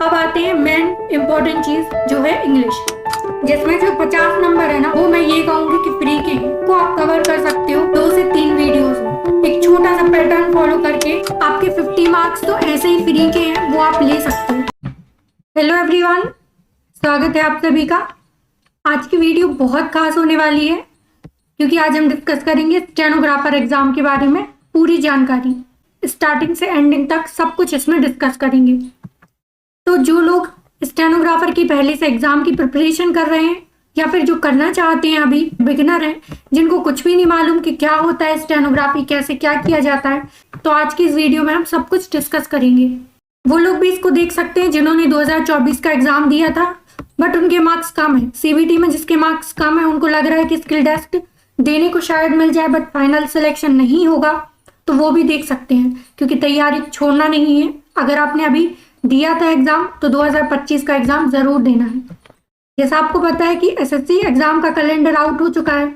अब आते हैं मेन इम्पोर्टेंट चीज जो है इंग्लिश, जिसमें जो 50 नंबर है ना वो मैं ये कहूंगी कि फ्री के को आप कवर कर सकते हो 2 से 3 वीडियोस में। एक छोटा सा पैटर्न फॉलो करके आपके 50 मार्क्स तो ऐसे ही फ्री के हैं, वो आप ले सकते हो। हेलो एवरीवन, स्वागत है आप सभी का। आज की वीडियो बहुत खास होने वाली है क्योंकि आज हम डिस्कस करेंगे स्टेनोग्राफर एग्जाम के बारे में पूरी जानकारी, स्टार्टिंग से एंडिंग तक सब कुछ इसमें डिस्कस करेंगे। तो जो लोग स्टेनोग्राफर की पहले से एग्जाम की प्रिपरेशन कर रहे हैं या फिर जो करना चाहते हैं, अभी बिगिनर हैं, जिनको कुछ भी नहीं मालूम कि क्या होता है स्टेनोग्राफी, कैसे क्या किया जाता है, तो आज की इस वीडियो में हम सब कुछ डिस्कस करेंगे। वो लोग भी इसको देख सकते हैं जिन्होंने 2024 का एग्जाम दिया था बट उनके मार्क्स कम है। सीबीटी में जिसके मार्क्स कम है उनको लग रहा है कि स्किल टेस्ट देने को शायद मिल जाए बट फाइनल सिलेक्शन नहीं होगा, तो वो भी देख सकते हैं क्योंकि तैयारी छोड़ना नहीं है। अगर आपने अभी दिया था एग्जाम तो 2025 का एग्जाम जरूर देना है। जैसा आपको पता है कि एसएससी एग्जाम का कैलेंडर आउट हो चुका है,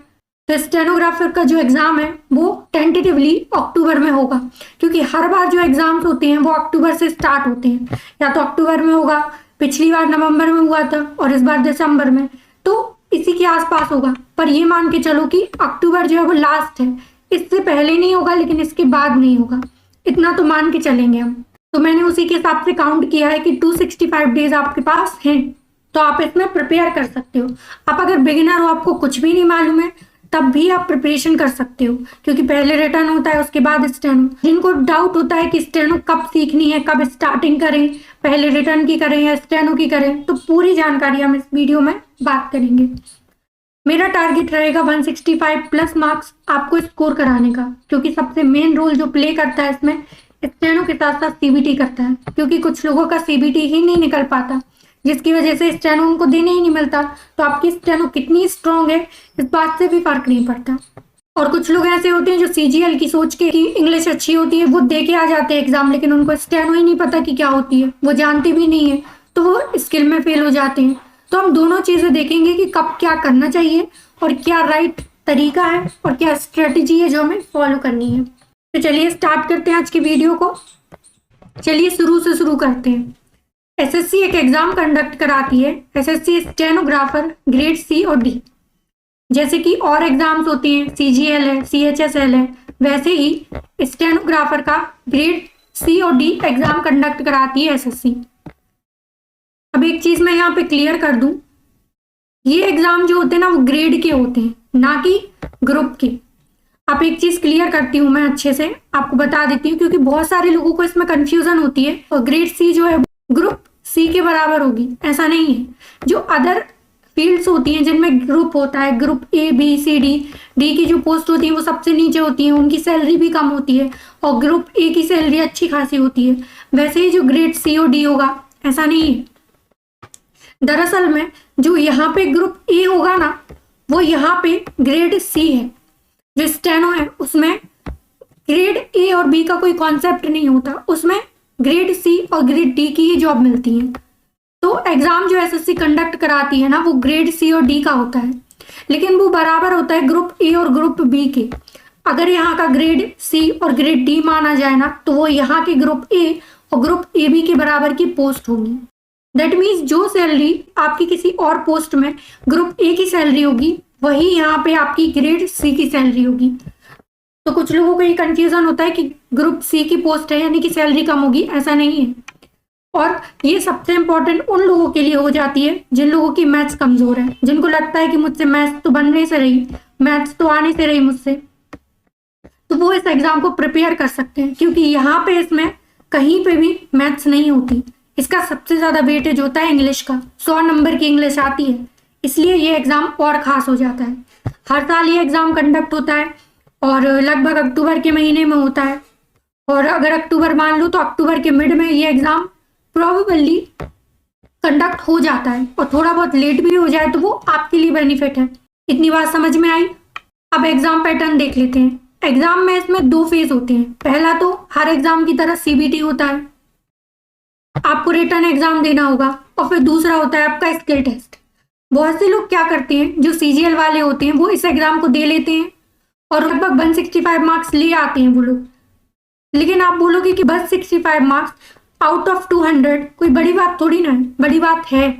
तो स्टेनोग्राफर का जो एग्जाम है वो टेंटेटिवली अक्टूबर में होगा, क्योंकि हर बार जो एग्जाम्स होते हैं वो अक्टूबर से स्टार्ट होते हैं। या तो अक्टूबर में होगा, पिछली बार नवंबर में हुआ था और इस बार दिसंबर में, तो इसी के आसपास होगा। पर ये मान के चलो कि अक्टूबर जो है वो लास्ट है, इससे पहले नहीं होगा लेकिन इसके बाद नहीं होगा, इतना तो मान के चलेंगे हम। तो मैंने उसी के हिसाब से काउंट किया है कि 265 डेज आपके पास हैं, तो आप इसमें प्रिपेयर कर सकते हो। आप अगर बिगिनर हो, आपको कुछ भी नहीं मालूम है, तब भी आप प्रिपरेशन कर सकते हो, क्योंकि पहले रिटर्न होता है उसके बाद स्टेनो। जिनको डाउट होता है कि स्टेनो कब सीखनी है, कब स्टार्टिंग करें, पहले रिटर्न की करें या स्टेनो की करें, तो पूरी जानकारी हम इस वीडियो में बात करेंगे। मेरा टारगेट रहेगा 165 प्लस मार्क्स आपको स्कोर कराने का, क्योंकि सबसे मेन रोल जो प्ले करता है इसमें स्टेनो के साथ साथ सीबीटी करता है, क्योंकि कुछ लोगों का सीबीटी ही नहीं निकल पाता, जिसकी वजह से स्टेनो उनको देने ही नहीं मिलता। तो आपकी स्टेनो कितनी स्ट्रांग है इस बात से भी फर्क नहीं पड़ता। और कुछ लोग ऐसे होते हैं जो सीजीएल की सोच के कि इंग्लिश अच्छी होती है वो दे के आ जाते हैं एग्जाम, लेकिन उनको स्टेनो ही नहीं पता कि क्या होती है, वो जानते भी नहीं है, तो वो स्किल में फेल हो जाते हैं। तो हम दोनों चीजें देखेंगे कि कब क्या करना चाहिए और क्या राइट तरीका है और क्या स्ट्रेटेजी है जो हमें फॉलो करनी है। तो चलिए स्टार्ट करते हैं आज की वीडियो को। चलिए शुरू से शुरू करते हैं। एसएससी एक एग्जाम कंडक्ट कराती है, एसएससी स्टेनोग्राफर ग्रेड सी और डी। जैसे कि और एग्जाम्स होती हैं, सीजीएल है, सीएचएसएल है, वैसे ही स्टेनोग्राफर का ग्रेड सी और डी एग्जाम कंडक्ट कराती है एसएससी। अब एक चीज मैं यहाँ पे क्लियर कर दूं, ये एग्जाम जो होते हैं ना वो ग्रेड के होते हैं, ना कि ग्रुप के। अब एक चीज क्लियर करती हूँ मैं, अच्छे से आपको बता देती हूँ, क्योंकि बहुत सारे लोगों को इसमें कंफ्यूजन होती है। और ग्रेड सी जो है ग्रुप सी के बराबर होगी, ऐसा नहीं है। जो अदर फील्ड्स होती हैं जिनमें ग्रुप होता है, group A B C D, D की जो पोस्ट होती है वो सबसे नीचे होती है, उनकी सैलरी भी कम होती है, और ग्रुप ए की सैलरी अच्छी खासी होती है। वैसे ही जो ग्रेड सी और डी होगा ऐसा नहीं है। दरअसल में जो यहाँ पे ग्रुप ए होगा ना, वो यहाँ पे ग्रेड सी है। जो स्टेनो है उसमें ग्रेड ए और बी का कोई कॉन्सेप्ट नहीं होता, उसमें ग्रेड सी और ग्रेड डी की ही जॉब मिलती है। तो एग्जाम जो एसएससी कंडक्ट कराती है ना वो ग्रेड सी और डी का होता है, लेकिन वो बराबर होता है ग्रुप ए और ग्रुप बी के। अगर यहाँ का ग्रेड सी और ग्रेड डी माना जाए ना, तो वो यहाँ के ग्रुप ए और ग्रुप ए बी के बराबर की पोस्ट होगी। दैट मीन्स जो सैलरी आपकी किसी और पोस्ट में ग्रुप ए की सैलरी होगी, वही यहाँ पे आपकी ग्रेड सी की सैलरी होगी। तो कुछ लोगों को ये कंफ्यूजन होता है कि ग्रुप सी की पोस्ट है यानी कि सैलरी कम होगी, ऐसा नहीं है। और ये सबसे इंपॉर्टेंट उन लोगों के लिए हो जाती है जिन लोगों की मैथ्स कमजोर है, जिनको लगता है कि मुझसे मैथ्स तो बनने से रही, मैथ्स तो आने से रही मुझसे, तो वो इस एग्जाम को प्रिपेयर कर सकते हैं, क्योंकि यहाँ पे इसमें कहीं पे भी मैथ्स नहीं होती। इसका सबसे ज्यादा वेटेज होता है इंग्लिश का, 100 नंबर की इंग्लिश आती है, इसलिए ये एग्जाम और खास हो जाता है। हर साल ये एग्जाम कंडक्ट होता है और लगभग अक्टूबर के महीने में होता है, और अगर अक्टूबर मान लो तो अक्टूबर के मिड में ये एग्जाम प्रोबेबली कंडक्ट हो जाता है, और थोड़ा बहुत लेट भी हो जाए तो वो आपके लिए बेनिफिट है। इतनी बात समझ में आई। अब एग्जाम पैटर्न देख लेते हैं। एग्जाम में इसमें 2 फेज होते हैं। पहला तो हर एग्जाम की तरह सीबीटी होता है, आपको रिटर्न एग्जाम देना होगा, और फिर दूसरा होता है आपका स्किल टेस्ट। बहुत से लोग क्या करते हैं, जो सीजीएल वाले होते हैं वो इस एग्जाम को दे लेते हैं और लगभग 165 मार्क्स ले आते हैं वो लोग। लेकिन आप बोलोगे कि बस 65 मार्क्स, आउट ऑफ 200 कोई बड़ी बात थोड़ी ना है, बड़ी बात है,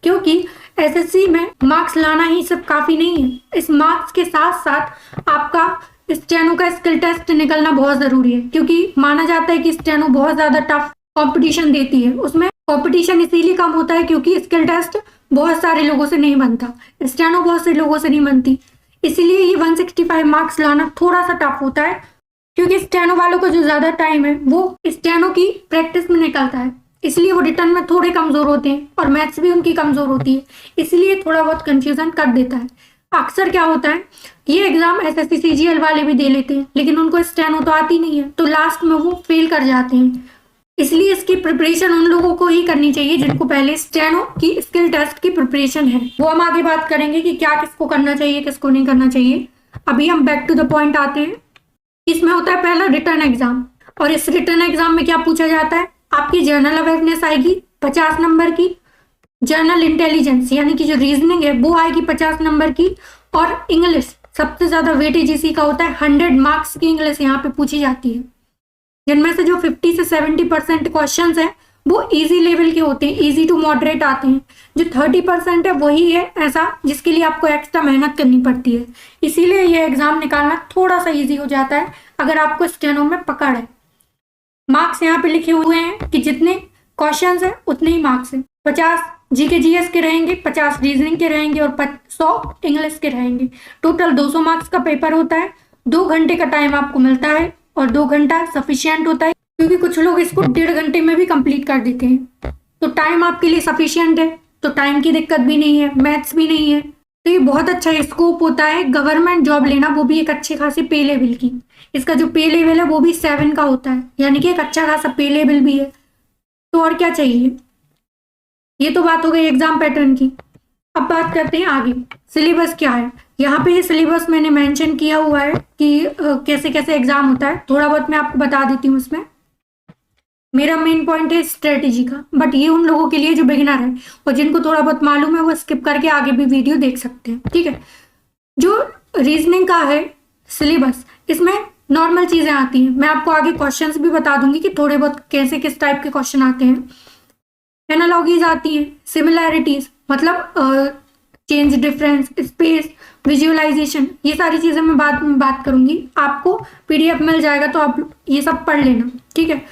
क्योंकि एसएससी में मार्क्स लाना ही सब काफी नहीं है। इस मार्क्स के साथ साथ आपका स्टेनो का स्किल टेस्ट निकलना बहुत जरूरी है, क्योंकि माना जाता है कि स्टेनो बहुत ज्यादा टफ कंपटीशन देती है। उसमें कंपटीशन इसीलिए कम होता है क्योंकि स्किल टेस्ट बहुत सारे लोगों से नहीं बनता, स्टेनो बहुत से लोगों से नहीं बनती, इसलिए ये 165 मार्क्स लाना थोड़ा सा टफ होता है, क्योंकि स्टेनो वालों को जो ज्यादा टाइम है वो स्टेनो की प्रैक्टिस में निकलता है, इसलिए वो रिटर्न में थोड़े कमजोर होते हैं और मैथ्स भी उनकी कमजोर होती है, इसलिए थोड़ा बहुत कंफ्यूजन कर देता है। अक्सर क्या होता है, ये एग्जाम एसएससी सीजीएल वाले भी दे लेते हैं, लेकिन उनको स्टेनो तो आती नहीं है, तो लास्ट में वो फेल कर जाते हैं। इसलिए इसकी प्रिपरेशन उन लोगों को ही करनी चाहिए जिनको पहले स्टेनो की स्किल टेस्ट की प्रिपरेशन है। वो हम आगे बात करेंगे कि क्या किसको करना चाहिए, किसको नहीं करना चाहिए। अभी हम बैक टू द पॉइंट आते हैं। इसमें होता है पहला रिटर्न एग्जाम, और इस रिटर्न एग्जाम में क्या पूछा जाता है, आपकी जनरल अवेयरनेस आएगी 50 नंबर की, जनरल इंटेलिजेंस यानी कि जो रीजनिंग है वो आएगी 50 नंबर की, और इंग्लिश सबसे ज्यादा वेटेज इसी का होता है, 100 मार्क्स की इंग्लिश यहाँ पे पूछी जाती है, जिनमें से जो 50 से 70% क्वेश्चंस हैं वो इजी लेवल के होते हैं, इजी टू मॉडरेट आते हैं। जो 30% है वही है ऐसा जिसके लिए आपको एक्स्ट्रा मेहनत करनी पड़ती है, इसीलिए ये एग्जाम निकालना थोड़ा सा इजी हो जाता है अगर आपको स्टेनो में पकड़ है। मार्क्स यहाँ पे लिखे हुए हैं कि जितने क्वेश्चंस हैं उतने ही मार्क्स हैं। 50 जीके जीएस के रहेंगे, 50 रीजनिंग के रहेंगे और 100 इंग्लिश के रहेंगे। टोटल 200 मार्क्स का पेपर होता है। 2 घंटे का टाइम आपको मिलता है और 2 घंटा सफिशियंट होता है, क्योंकि कुछ लोग इसको 1.5 घंटे में भी कंप्लीट कर देते हैं। तो टाइम आपके लिए सफिशियंट है, तो टाइम की दिक्कत भी नहीं है, मैथ्स भी नहीं है, तो ये बहुत अच्छा स्कोप होता है गवर्नमेंट जॉब लेना, वो भी एक अच्छे खासे पे लेवल की। इसका जो पे लेवल है वो भी 7 का होता है, यानी कि एक अच्छा खासा पे लेवल भी है। तो और क्या चाहिए। ये तो बात हो गई एग्जाम पैटर्न की। अब बात करते हैं आगे, सिलेबस क्या है। यहाँ पे ये सिलेबस मैंने मेंशन किया हुआ है कि कैसे कैसे एग्जाम होता है, थोड़ा बहुत मैं आपको बता देती हूँ। इसमें मेरा मेन पॉइंट है स्ट्रेटेजी का, बट ये उन लोगों के लिए जो बिगिनर है और जिनको थोड़ा बहुत मालूम है वो स्किप करके आगे भी वीडियो देख सकते हैं, ठीक है। जो रीजनिंग का है सिलेबस, इसमें नॉर्मल चीजें आती हैं, मैं आपको आगे क्वेश्चंस भी बता दूंगी कि थोड़े बहुत कैसे किस टाइप के क्वेश्चन आते हैं। एनालॉजीज आती हैं, सिमिलैरिटीज मतलब चेंज, डिफरेंस, स्पेस, विजुअलाइजेशन, ये सारी चीजें मैं बाद में बात करूंगी। आपको पीडीएफ मिल जाएगा तो आप ये सब पढ़ लेना, ठीक है।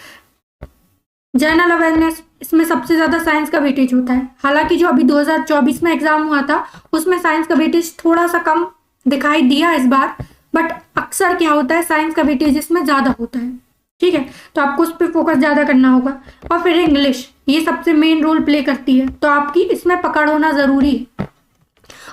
जनरल अवेयरनेस, इसमें सबसे ज्यादा साइंस का वेटेज होता है। हालांकि जो अभी 2024 में एग्जाम हुआ था उसमें साइंस का वेटेज थोड़ा सा कम दिखाई दिया इस बार, बट अक्सर क्या होता है साइंस का वेटेज इसमें ज्यादा होता है, ठीक है। तो आपको उस पर फोकस ज्यादा करना होगा। और फिर इंग्लिश, ये सबसे मेन रोल प्ले करती है, तो आपकी इसमें पकड़ होना जरूरी है।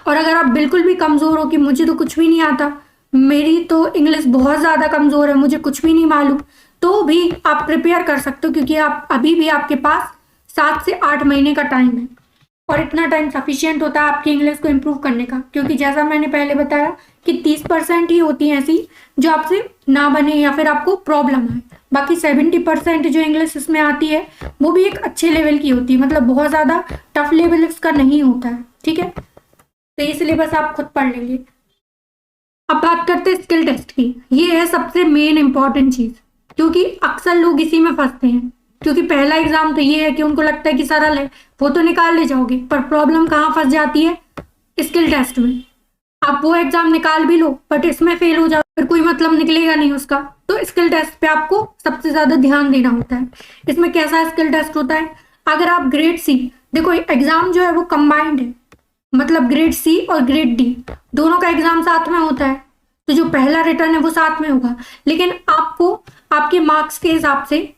और अगर आप बिल्कुल भी कमजोर हो कि मुझे तो कुछ भी नहीं आता, मेरी तो इंग्लिश बहुत ज्यादा कमजोर है, मुझे कुछ भी नहीं मालूम, तो भी आप प्रिपेयर कर सकते हो, क्योंकि आप अभी भी आपके पास 7 से 8 महीने का टाइम है, और इतना टाइम सफिशिएंट होता है आपकी इंग्लिश को इम्प्रूव करने का। क्योंकि जैसा मैंने पहले बताया कि 30% ही होती है ऐसी जो आपसे ना बने या फिर आपको प्रॉब्लम है, बाकी 70% जो इंग्लिश इसमें आती है वो भी एक अच्छे लेवल की होती है, मतलब बहुत ज्यादा टफ लेवल इसका नहीं होता है, ठीक है। तो ये सिलेबस आप खुद पढ़ लेंगे। अब बात करते हैं स्किल टेस्ट की। ये है सबसे मेन इंपॉर्टेंट चीज, क्योंकि अक्सर लोग इसी में फंसते हैं। क्योंकि पहला एग्जाम तो ये है कि उनको लगता है कि सरल है, वो तो निकाल ले जाओगे, पर प्रॉब्लम कहाँ फंस जाती है, स्किल टेस्ट में। आप वो एग्जाम निकाल भी लो बट इसमें फेल हो जाओ, फिर कोई मतलब निकलेगा नहीं उसका। तो स्किल टेस्ट पे आपको सबसे ज्यादा ध्यान देना होता है। इसमें कैसा स्किल टेस्ट होता है, अगर आप ग्रेड सी, देखो एग्जाम जो है वो कंबाइंड है, मतलब ग्रेड सी और ग्रेड डी दोनों का एग्जाम साथ में होता है, तो जो पहला रिटर्न है वो साथ में होगा, लेकिन आपको आपके मार्क्स के हिसाब से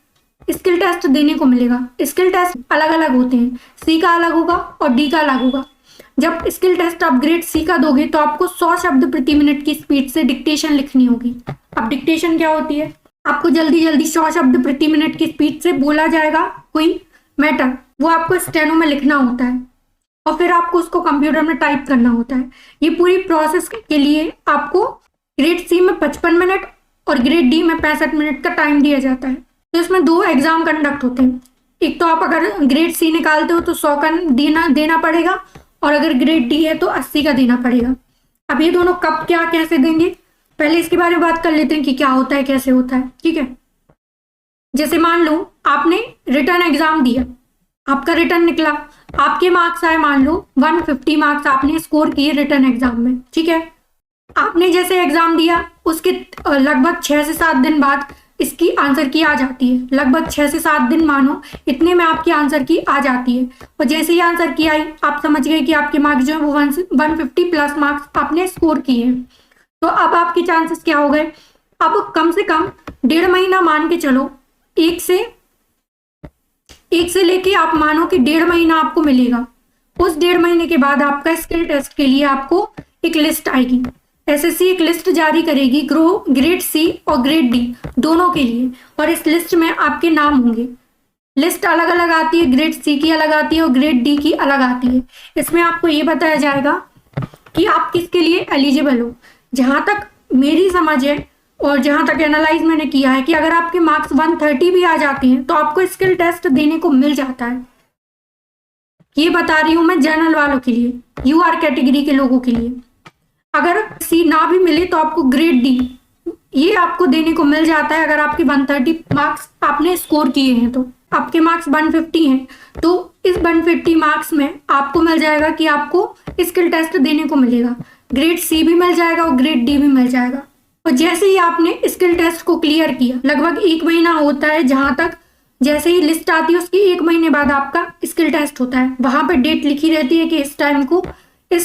स्किल टेस्ट देने को मिलेगा। स्किल टेस्ट अलग अलग होते हैं, सी का अलग होगा और डी का अलग होगा। जब स्किल टेस्ट आप ग्रेड सी का दोगे तो आपको 100 शब्द प्रति मिनट की स्पीड से डिक्टेशन लिखनी होगी। अब डिक्टेशन क्या होती है, आपको जल्दी जल्दी 100 शब्द प्रति मिनट की स्पीड से बोला जाएगा कोई मैटर, वो आपको स्टेनो में लिखना होता है और फिर आपको उसको कंप्यूटर में टाइप करना होता है। ये पूरी प्रोसेस के लिए आपको ग्रेड सी में 55 मिनट और ग्रेड डी में 65 मिनट का टाइम दिया जाता है। तो इसमें 2 एग्जाम कंडक्ट होते हैं। एक तो आप अगर ग्रेड सी निकालते हो तो 100 का देना पड़ेगा, और अगर ग्रेड डी है तो 80 का देना पड़ेगा। अब ये दोनों कब क्या कैसे देंगे, पहले इसके बारे में बात कर लेते हैं कि क्या होता है कैसे होता है, ठीक है। जैसे मान लो आपने रिटर्न एग्जाम दिया, आपका रिटर्न निकला, आपके मार्क्स आए मान लो 150 मार्क्स आपने स्कोर किए रिटर्न एग्जाम में, ठीक है। आपने जैसे एग्जाम दिया उसके लगभग 6 से 7 दिन बाद इसकी आंसर की आ जाती है, लगभग 6 से 7 दिन मानो, इतने में आपकी आंसर की आ जाती है। और जैसे ही आंसर की आई आप समझ गए कि आपके मार्क्स जो है वो 150 प्लस मार्क्स आपने स्कोर किए हैं। तो अब आपके चांसेस क्या हो गए, अब कम से कम 1.5 महीना मान के चलो, एक से लेके आप मानो कि 1.5 महीना आपको मिलेगा। उस 1.5 महीने के बाद आपका स्किल टेस्ट के लिए आपको एक लिस्ट आएगी, एसएससी एक लिस्ट जारी करेगी ग्रेड सी और ग्रेड डी दोनों के लिए, और इस लिस्ट में आपके नाम होंगे। लिस्ट अलग अलग आती है, ग्रेड सी की अलग आती है और ग्रेड डी की अलग आती है। इसमें आपको ये बताया जाएगा कि आप किसके लिए एलिजिबल हो। जहां तक मेरी समझ है और जहां तक एनालाइज मैंने किया है कि अगर आपके मार्क्स 130 भी आ जाते हैं तो आपको स्किल टेस्ट देने को मिल जाता है। ये बता रही हूं मैं जनरल वालों के लिए, यूआर कैटेगरी के लोगों के लिए। अगर सी ना भी मिले तो आपको ग्रेड डी ये आपको देने को मिल जाता है। अगर आपके 130 मार्क्स आपने स्कोर किए हैं तो आपके मार्क्स 150 हैं तो इस 150 मार्क्स में आपको मिल जाएगा कि आपको स्किल टेस्ट देने को मिलेगा। ग्रेड सी भी मिल जाएगा और ग्रेड डी भी मिल जाएगा। और जैसे ही आपने स्किल टेस्ट को क्लियर किया, लगभग 1 महीना होता है, जहां तक जैसे ही लिस्ट आती है उसके 1 महीने बाद आपका स्किल टेस्ट होता है। वहां पर डेट लिखी रहती है कि इस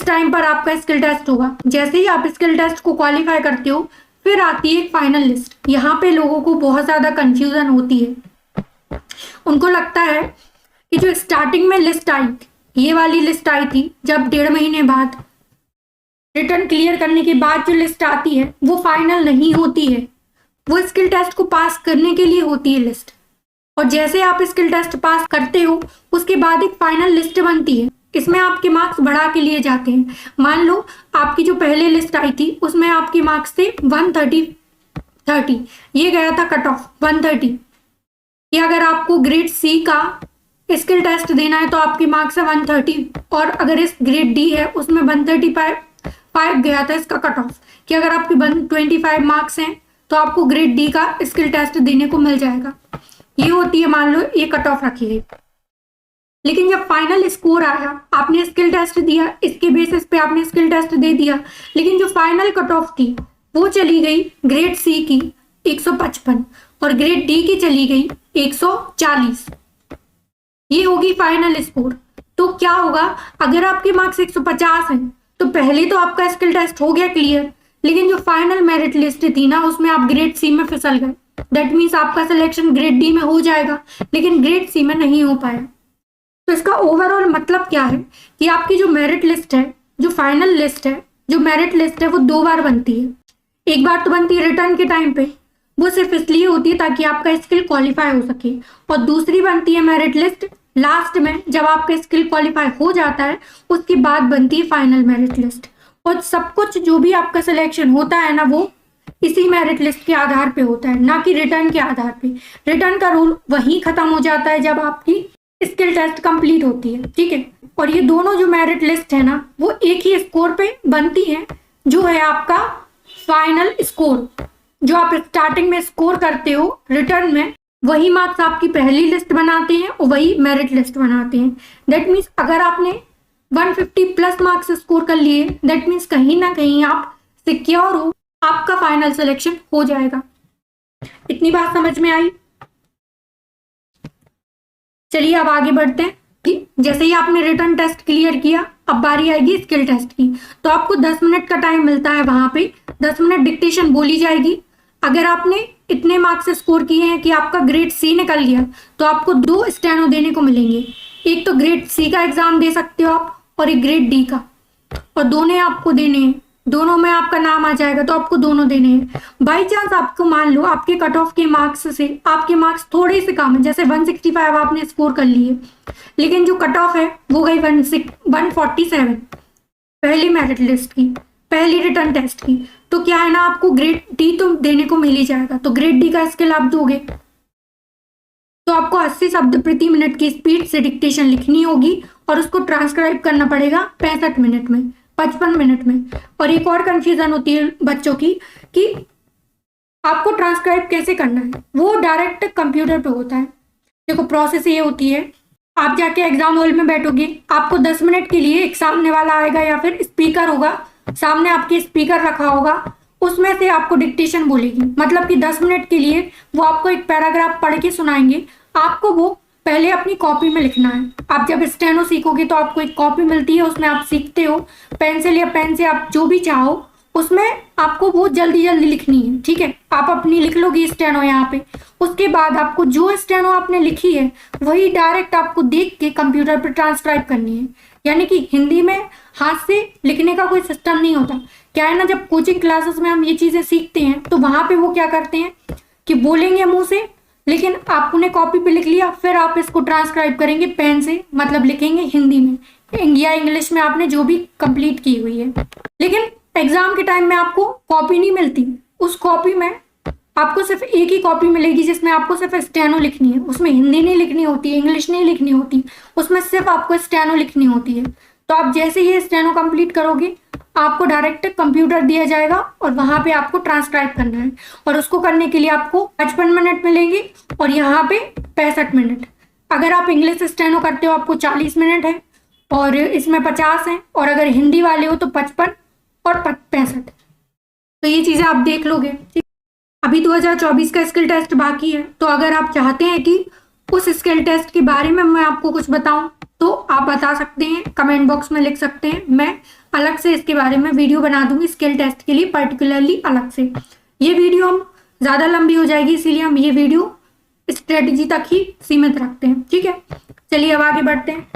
टाइम पर आपका स्किल टेस्ट होगा। जैसे ही आप स्किल टेस्ट को क्वालिफाई करते हो फिर आती है एक फाइनल लिस्ट। यहाँ पे लोगों को बहुत ज्यादा कंफ्यूजन होती है, उनको लगता है कि जो स्टार्टिंग में लिस्ट आई, ये वाली लिस्ट आई थी जब 1.5 महीने बाद रिटर्न क्लियर करने के बाद जो लिस्ट आती है वो फाइनल नहीं होती है, वो स्किल टेस्ट को पास करने के लिए होती है लिस्ट। और जैसे आप स्किल टेस्ट पास करते हो उसके बाद एक फाइनल लिस्ट बनती है, इसमें आपके मार्क्स बढ़ा के लिए जाते हैं। मान लो आपकी जो पहले लिस्ट आई थी उसमें आपके मार्क्स थे 130, ये गया था कट ऑफ 130। या अगर आपको ग्रेड सी का स्किल टेस्ट देना है तो आपके मार्क्स है 130, और अगर इस ग्रेड डी है उसमें 135 गया था इसका कट ऑफ, कि अगर आपके 125 मार्क्स हैं तो आपको ग्रेड डी का स्किल टेस्ट देने को मिल जाएगा। ये होती है मान लो ये कट ऑफ रखी गई। लेकिन जब फाइनल स्कोर आया, आपने स्किल टेस्ट दिया, इसके बेसिस पे आपने स्किल टेस्ट दे दिया, लेकिन जो फाइनल कट ऑफ थी वो चली गई ग्रेड सी की 155 और ग्रेड डी की चली गई 140। ये होगी फाइनल स्कोर। तो क्या होगा, अगर आपके मार्क्स 150 हैं तो पहले तो आपका स्किल टेस्ट हो गया क्लियर, लेकिन जो फाइनल मेरिट लिस्ट थी ना उसमें आप ग्रेड सी में फिसल गए। दैट मीन्स आपका सिलेक्शन ग्रेड डी में हो जाएगा लेकिन ग्रेड सी में नहीं हो पाया। तो इसका ओवरऑल मतलब क्या है कि आपकी जो मेरिट लिस्ट है, जो फाइनल लिस्ट है, जो मेरिट लिस्ट है वो 2 बार बनती है। एक बार तो बनती है रिटर्न के टाइम पे, वो सिर्फ इसलिए होती है ताकि आपका स्किल क्वालिफाई हो सके, और दूसरी बनती है मेरिट लिस्ट लास्ट में, जब आपका स्किल क्वालिफाई हो जाता है उसके बाद बनती है फाइनल मेरिट लिस्ट। और सब कुछ जो भी आपका सिलेक्शन होता है ना वो इसी मेरिट लिस्ट के आधार पे होता है, ना कि रिटर्न के आधार पे। रिटर्न का रूल वहीं खत्म हो जाता है जब आपकी स्किल टेस्ट कंप्लीट होती है, ठीक है। और ये दोनों जो मेरिट लिस्ट है ना वो एक ही स्कोर पे बनती है, जो है आपका फाइनल स्कोर। जो आप स्टार्टिंग में स्कोर करते हो रिटर्न में, वही मार्क्स आपकी पहली लिस्ट बनाते हैं और वही मेरिट लिस्ट बनाते हैं। दैट मीन्स अगर आपने 150 प्लस मार्क्स स्कोर कर लिए, दैट मीन्स कहीं ना कहीं आप सिक्योर हो, आपका फाइनल सिलेक्शन हो जाएगा। इतनी बात समझ में आई? चलिए अब आगे बढ़ते हैं। जैसे ही आपने रिटर्न टेस्ट क्लियर किया, अब बारी आएगी स्किल टेस्ट की। तो आपको 10 मिनट का टाइम मिलता है, वहां पे 10 मिनट डिक्टेशन बोली जाएगी। अगर आपने इतने मार्क्स स्कोर किए हैं कि आपका ग्रेड सी निकल गया तो आपको 2 स्टेनो देने को मिलेंगे। एक तो ग्रेड सी का एग्जाम दे सकते हो आप और एक ग्रेड डी का, और दोनों आपको देने हैं। दोनों में आपका नाम आ जाएगा तो आपको दोनों देने हैं। बाई चांस आपको मान लो आपके कट ऑफ के मार्क्स से आपके मार्क्स थोड़े से कम है, जैसे 165 आपने स्कोर कर लिए, लेकिन जो कट ऑफ है वो गई 147 पहली मेरिट लिस्ट की, पहली रिटर्न टेस्ट की। तो क्या है ना, आपको ग्रेड डी तो देने को मिल ही जाएगा। तो ग्रेड डी का स्किल आप दोगे तो आपको 80 शब्द प्रति मिनट की स्पीड से डिक्टेशन लिखनी होगी और उसको ट्रांसक्राइब करना पड़ेगा 65 मिनट में, 55 मिनट में। और एक और कंफ्यूजन होती है बच्चों की कि आपको ट्रांसक्राइब कैसे करना है, वो डायरेक्ट कंप्यूटर पे होता है। देखो प्रोसेस ये होती है, आप जाके एग्जाम हॉल में बैठोगे, आपको 10 मिनट के लिए एक सामने वाला आएगा या फिर स्पीकर होगा, सामने आपके स्पीकर रखा होगा, उसमें से आपको डिक्टेशन बोलेगी, मतलब कि 10 मिनट के लिए वो आपको एक पैराग्राफ पढ़ के सुनाएंगे। आपको वो पहले अपनी कॉपी में लिखना है। आप जब स्टेनो सीखोगे तो आपको एक कॉपी मिलती है, उसमें आप सीखते हो, पेंसिल या पेन से आप जो भी चाहो उसमें आपको वो जल्दी जल्दी लिखनी है, ठीक है। आप अपनी लिख लोगी स्टेनो यहाँ पे, उसके बाद आपको जो स्टेनो आपने लिखी है वही डायरेक्ट आपको देख के कंप्यूटर पर ट्रांसक्राइब करनी है। यानी कि हिंदी में हाथ से लिखने का कोई सिस्टम नहीं होता। क्या है ना, जब कोचिंग क्लासेस में हम ये चीजें सीखते हैं तो वहां पे वो क्या करते हैं कि बोलेंगे मुंह से, लेकिन आपने कॉपी पे लिख लिया, फिर आप इसको ट्रांसक्राइब करेंगे पेन से, मतलब लिखेंगे हिंदी में या इंग्लिश में आपने जो भी कंप्लीट की हुई है। लेकिन एग्जाम के टाइम में आपको कॉपी नहीं मिलती, उस कॉपी में आपको सिर्फ एक ही कॉपी मिलेगी जिसमें आपको सिर्फ स्टेनो लिखनी है, उसमें हिंदी नहीं लिखनी होती, इंग्लिश नहीं लिखनी होती, उसमें सिर्फ आपको स्टेनो लिखनी होती है। तो आप जैसे ही स्टेनो कंप्लीट करोगे आपको डायरेक्ट कंप्यूटर दिया जाएगा और वहां पे आपको ट्रांसक्राइब करना है, और उसको करने के लिए आपको 55 मिनट मिलेंगे और यहाँ पे 65 मिनट। अगर आप इंग्लिश स्टेनो करते हो आपको 40 मिनट है और इसमें 50 है, और अगर हिंदी वाले हो तो 55 और 65। तो ये चीजें आप देख लोगे। अभी 2024 का स्किल टेस्ट बाकी है, तो अगर आप चाहते हैं कि उस स्किल टेस्ट के बारे में मैं आपको कुछ बताऊं तो आप बता सकते हैं, कमेंट बॉक्स में लिख सकते हैं। मैं अलग से इसके बारे में वीडियो बना दूंगी स्किल टेस्ट के लिए, पर्टिकुलरली अलग से। ये वीडियो हम ज़्यादा लंबी हो जाएगी, इसीलिए हम ये वीडियो स्ट्रेटजी तक ही सीमित रखते हैं, ठीक है। चलिए अब आगे बढ़ते हैं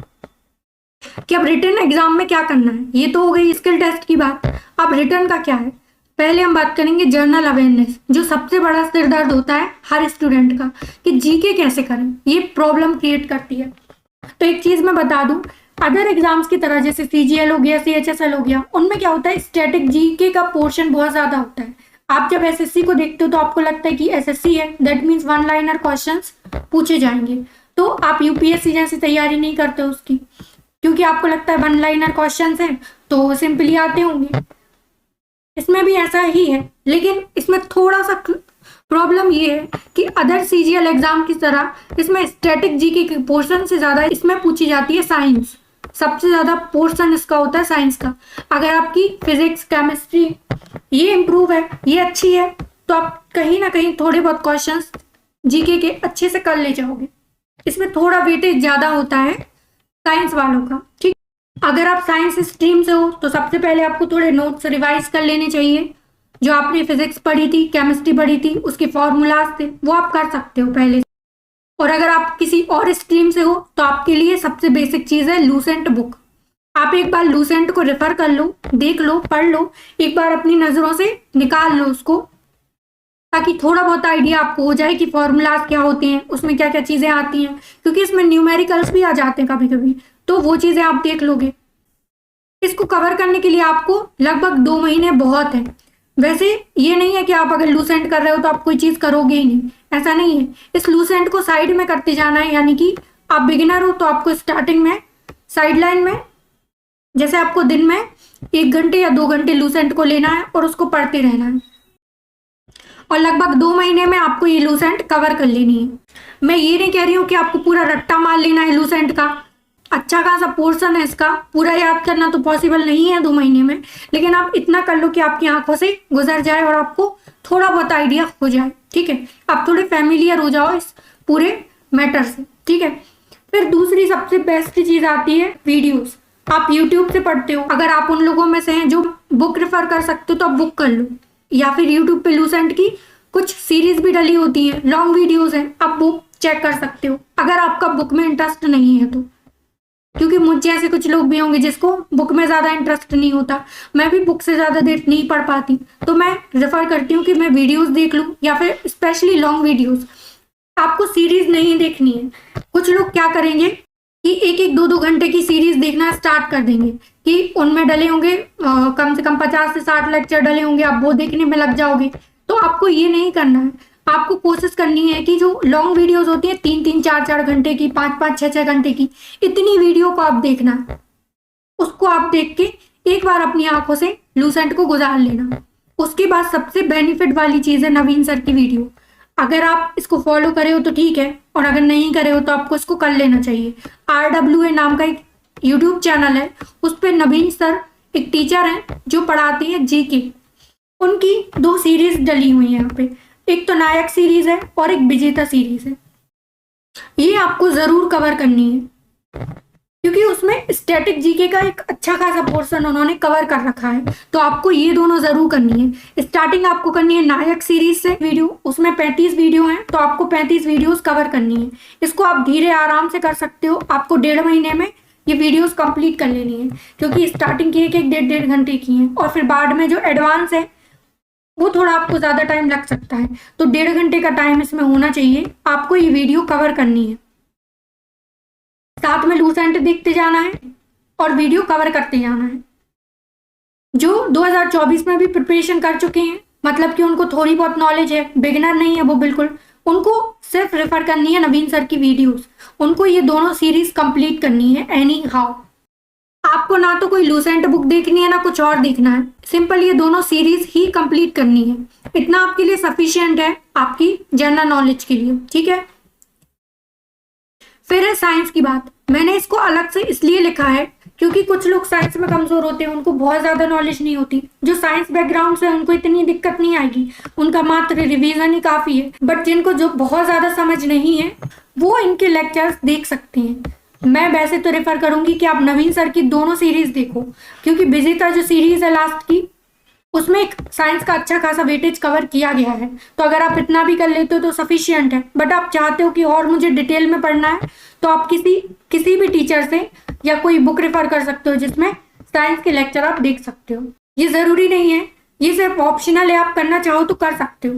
कि अब रिटन एग्जाम में क्या करना है। ये तो हो गई स्किल टेस्ट की बात। अब रिटन का क्या है, पहले हम बात करेंगे जनरल अवेयरनेस, जो सबसे बड़ा सिर दर्द होता है हर स्टूडेंट का कि जीके कैसे करें, ये प्रॉब्लम क्रिएट करती है। तो एक चीज मैं बता दूं, अदर एग्जाम्स की तरह जैसे सीजीएल हो गया, सीएचएसएल हो गया, उनमें क्या होता है, स्टैटिक जीके का पोर्शन बहुत ज्यादा होता है। आप जब एसएससी को देखते हो तो आपको लगता है कि एसएससी है, that means one liner questions पूछे जाएंगे। तो आप यूपीएससी जैसी तैयारी नहीं करते उसकी, क्योंकि आपको लगता है वन लाइनर क्वेश्चंस हैं तो सिंपली आते होंगे। इसमें भी ऐसा ही है, लेकिन इसमें थोड़ा सा प्रॉब्लम ये है कि अदर सीजीएल एग्जाम की तरह इसमें स्टैटिक जीके के पोर्शन से ज्यादा इसमें पूछी जाती है साइंस। सबसे ज्यादा पोर्शन इसका होता है साइंस का। अगर आपकी फिजिक्स, केमिस्ट्री ये इम्प्रूव है, ये अच्छी है, तो आप कहीं ना कहीं थोड़े बहुत क्वेश्चंस जीके के अच्छे से कर ले जाओगे। इसमें थोड़ा वेटेज ज्यादा होता है साइंस वालों का, ठीक। अगर आप साइंस स्ट्रीम से हो तो सबसे पहले आपको थोड़े नोट्स रिवाइज कर लेने चाहिए। जो आपने फिजिक्स पढ़ी थी, केमिस्ट्री पढ़ी थी, उसके फॉर्मूलाज थे वो आप कर सकते हो पहले। और अगर आप किसी और स्ट्रीम से हो तो आपके लिए सबसे बेसिक चीज है लूसेंट बुक। आप एक बार लूसेंट को रेफर कर लो, देख लो, पढ़ लो, एक बार अपनी नजरों से निकाल लो उसको, ताकि थोड़ा बहुत आइडिया आपको हो जाए कि फॉर्मूलाज क्या होते हैं, उसमें क्या क्या चीजें आती हैं, क्योंकि इसमें न्यूमेरिकल्स भी आ जाते हैं कभी कभी, तो वो चीजें आप देख लोगे। इसको कवर करने के लिए आपको लगभग 2 महीने बहुत है। वैसे ये नहीं है कि आप अगर लूसेंट कर रहे हो तो आप कोई चीज करोगे ही नहीं, ऐसा नहीं है। इस लूसेंट को साइड में करते जाना है, यानी कि आप बिगिनर हो तो आपको स्टार्टिंग में साइड लाइन में जैसे आपको दिन में 1 घंटे या 2 घंटे लूसेंट को लेना है और उसको पढ़ते रहना है, और लगभग 2 महीने में आपको ये लूसेंट कवर कर लेनी है। मैं ये नहीं कह रही हूँ कि आपको पूरा रट्टा मार लेना है लूसेंट का, अच्छा खासा पोर्शन है इसका, पूरा याद करना तो पॉसिबल नहीं है 2 महीने में, लेकिन आप इतना कर लो कि आपकी आंखों से गुजर जाए और आपको थोड़ा बहुत आइडिया हो जाए, ठीक है। आप थोड़े फैमिलियर हो जाओ इस पूरे मैटर से, ठीक है। फिर दूसरी सबसे बेस्ट चीज आती है वीडियोस। आप यूट्यूब से पढ़ते हो, अगर आप उन लोगों में से हैं जो बुक रेफर कर सकते हो तो आप बुक कर लो, या फिर यूट्यूब पे लूसेंट की कुछ सीरीज भी डली होती है, लॉन्ग वीडियोस हैं, आप वो चेक कर सकते हो अगर आपका बुक में इंटरेस्ट नहीं है तो। क्योंकि मुझ जैसे कुछ लोग भी होंगे जिसको बुक में ज्यादा इंटरेस्ट नहीं होता, मैं भी बुक से ज्यादा देर नहीं पढ़ पाती, तो मैं रेफर करती हूँ कि मैं वीडियोस देख लूँ, या फिर स्पेशली लॉन्ग वीडियोस। आपको सीरीज नहीं देखनी है। कुछ लोग क्या करेंगे कि 1-1, 2-2 घंटे की सीरीज देखना स्टार्ट कर देंगे कि उनमें डले होंगे कम से कम 50 से 60 लेक्चर डले होंगे, आप वो देखने में लग जाओगे। तो आपको ये नहीं करना है। आपको कोशिश करनी है कि जो लॉन्ग वीडियोस होती है 3-3, 4-4 घंटे की, 5-5, 6-6 घंटे की, इतनी वीडियो को आप देखना है। उसको आप देख के एक बार अपनी आंखों से लूसेंट को गुजार लेना। उसके बाद सबसे बेनिफिट वाली चीज है नवीन सर की वीडियो। अगर आप इसको फॉलो करे हो तो ठीक है, और अगर नहीं करे हो तो आपको इसको कर लेना चाहिए। RWA नाम का एक यूट्यूब चैनल है, उस पर नवीन सर एक टीचर हैं जो पढ़ाते हैं GK। उनकी 2 सीरीज डली हुई है यहाँ पे, एक तो नायक सीरीज है और एक विजेता सीरीज है। ये आपको जरूर कवर करनी है, क्योंकि उसमें स्टैटिक GK का एक अच्छा खासा पोर्शन उन्होंने कवर कर रखा है। तो आपको ये दोनों जरूर करनी है। स्टार्टिंग आपको करनी है नायक सीरीज से वीडियो, उसमें 35 वीडियो हैं, तो आपको 35 वीडियोस कवर करनी है। इसको आप धीरे आराम से कर सकते हो, आपको 1.5 महीने में ये वीडियोस कंप्लीट कर लेनी है, क्योंकि स्टार्टिंग की एक 1.5 घंटे की है, और फिर बाद में जो एडवांस है वो थोड़ा आपको ज्यादा टाइम लग सकता है। तो 1.5 घंटे का टाइम इसमें होना चाहिए, आपको ये वीडियो कवर करनी है। साथ में लूसेंट देखते जाना है और वीडियो कवर करते जाना है। जो 2024 में भी प्रिपरेशन कर चुके हैं, मतलब कि उनको थोड़ी बहुत नॉलेज है, बिगिनर नहीं है वो बिल्कुल, उनको सिर्फ रेफर करनी है नवीन सर की वीडियोस। उनको ये दोनों सीरीज कंप्लीट करनी है एनी हाउ। आपको ना तो कोई लूसेंट बुक देखनी है ना कुछ और देखना है, सिंपल ये दोनों सीरीज ही कंप्लीट करनी है। इतना आपके लिए सफिशिएंट है आपकी जनरल नॉलेज के लिए, ठीक है। फिर है साइंस की बात। मैंने इसको अलग से इसलिए लिखा है क्योंकि कुछ लोग साइंस में कमजोर होते हैं, उनको बहुत ज्यादा नॉलेज नहीं होती। जो साइंस बैकग्राउंड से उनको इतनी दिक्कत नहीं आएगी, उनका मात्र रिवीजन ही काफी है। बट जिनको जो बहुत ज्यादा समझ नहीं है वो इनके लेक्चर्स देख सकते हैं। मैं वैसे तो रेफर करूंगी कि आप नवीन सर की दोनों सीरीज देखो, क्योंकि विजेता जो सीरीज है लास्ट की, उसमें एक साइंस का अच्छा खासा वेटेज कवर किया गया है। तो अगर आप इतना भी कर लेते हो तो सफिशिएंट है। बट आप चाहते हो कि और मुझे डिटेल में पढ़ना है, तो आप किसी भी टीचर से या कोई बुक रेफर कर सकते हो जिसमें साइंस के लेक्चर आप देख सकते हो। ये जरूरी नहीं है, ये सिर्फ ऑप्शनल है, आप करना चाहो तो कर सकते हो।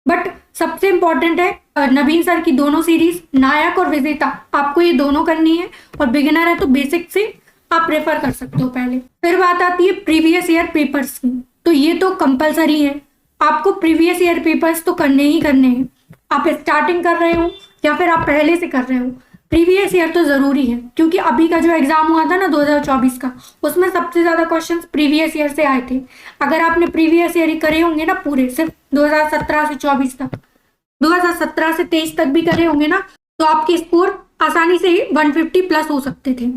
बट सबसे इंपॉर्टेंट है नवीन सर की दोनों सीरीज नायक और विजेता, आपको ये दोनों करनी है। और बिगिनर है तो बेसिक से आप रेफर कर सकते हो पहले। फिर बात आती है प्रीवियस ईयर पेपर्स की, तो ये तो कंपलसरी है, आपको प्रीवियस ईयर पेपर्स तो करने ही करने हैं। आप स्टार्टिंग कर रहे हो या फिर आप पहले से कर रहे हो, प्रीवियस ईयर तो जरूरी है। क्योंकि अभी का जो एग्जाम हुआ था ना 2024 का, उसमें सबसे ज्यादा क्वेश्चंस प्रीवियस ईयर से आए थे। अगर आपने प्रीवियस ईयर ही करे होंगे ना पूरे, सिर्फ 2017 से 24 तक, 2017 से 23 तक भी करे होंगे ना, तो आपके स्कोर आसानी से 150 प्लस हो सकते थे।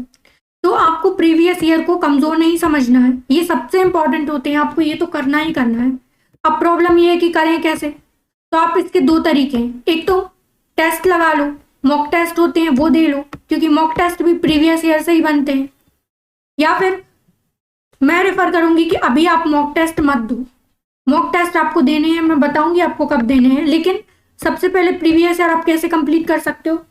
तो आपको प्रीवियस ईयर को कमजोर नहीं समझना है, ये सबसे इंपॉर्टेंट होते हैं, आपको ये तो करना ही करना है। अब प्रॉब्लम ये है कि करें कैसे, तो आप इसके 2 तरीके हैं। एक तो टेस्ट लगा लो, मॉक टेस्ट होते हैं वो दे लो, क्योंकि मॉक टेस्ट भी प्रीवियस ईयर से ही बनते हैं। या फिर मैं रेफर करूंगी कि अभी आप मॉक टेस्ट मत दो, मॉक टेस्ट आपको देने हैं, मैं बताऊंगी आपको कब देने हैं। लेकिन सबसे पहले प्रीवियस ईयर आप कैसे कंप्लीट कर सकते हो,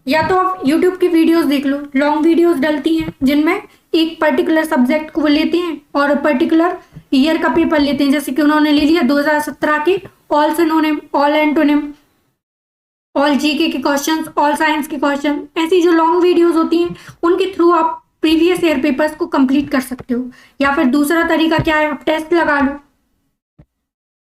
या तो आप YouTube की वीडियोस देख लो, लॉन्ग वीडियोस डलती हैं जिनमें एक पर्टिकुलर सब्जेक्ट को वो लेते हैं और पर्टिकुलर ईयर का पेपर लेते हैं। जैसे कि उन्होंने ले लिया 2017 के all synonym, all antonym, all GK के क्वेश्चंस, ऑल साइंस के क्वेश्चन, ऐसी जो लॉन्ग वीडियोस होती हैं उनके थ्रू आप प्रीवियस ईयर पेपर्स को कंप्लीट कर सकते हो। या फिर दूसरा तरीका क्या है, आप टेस्ट लगा लो।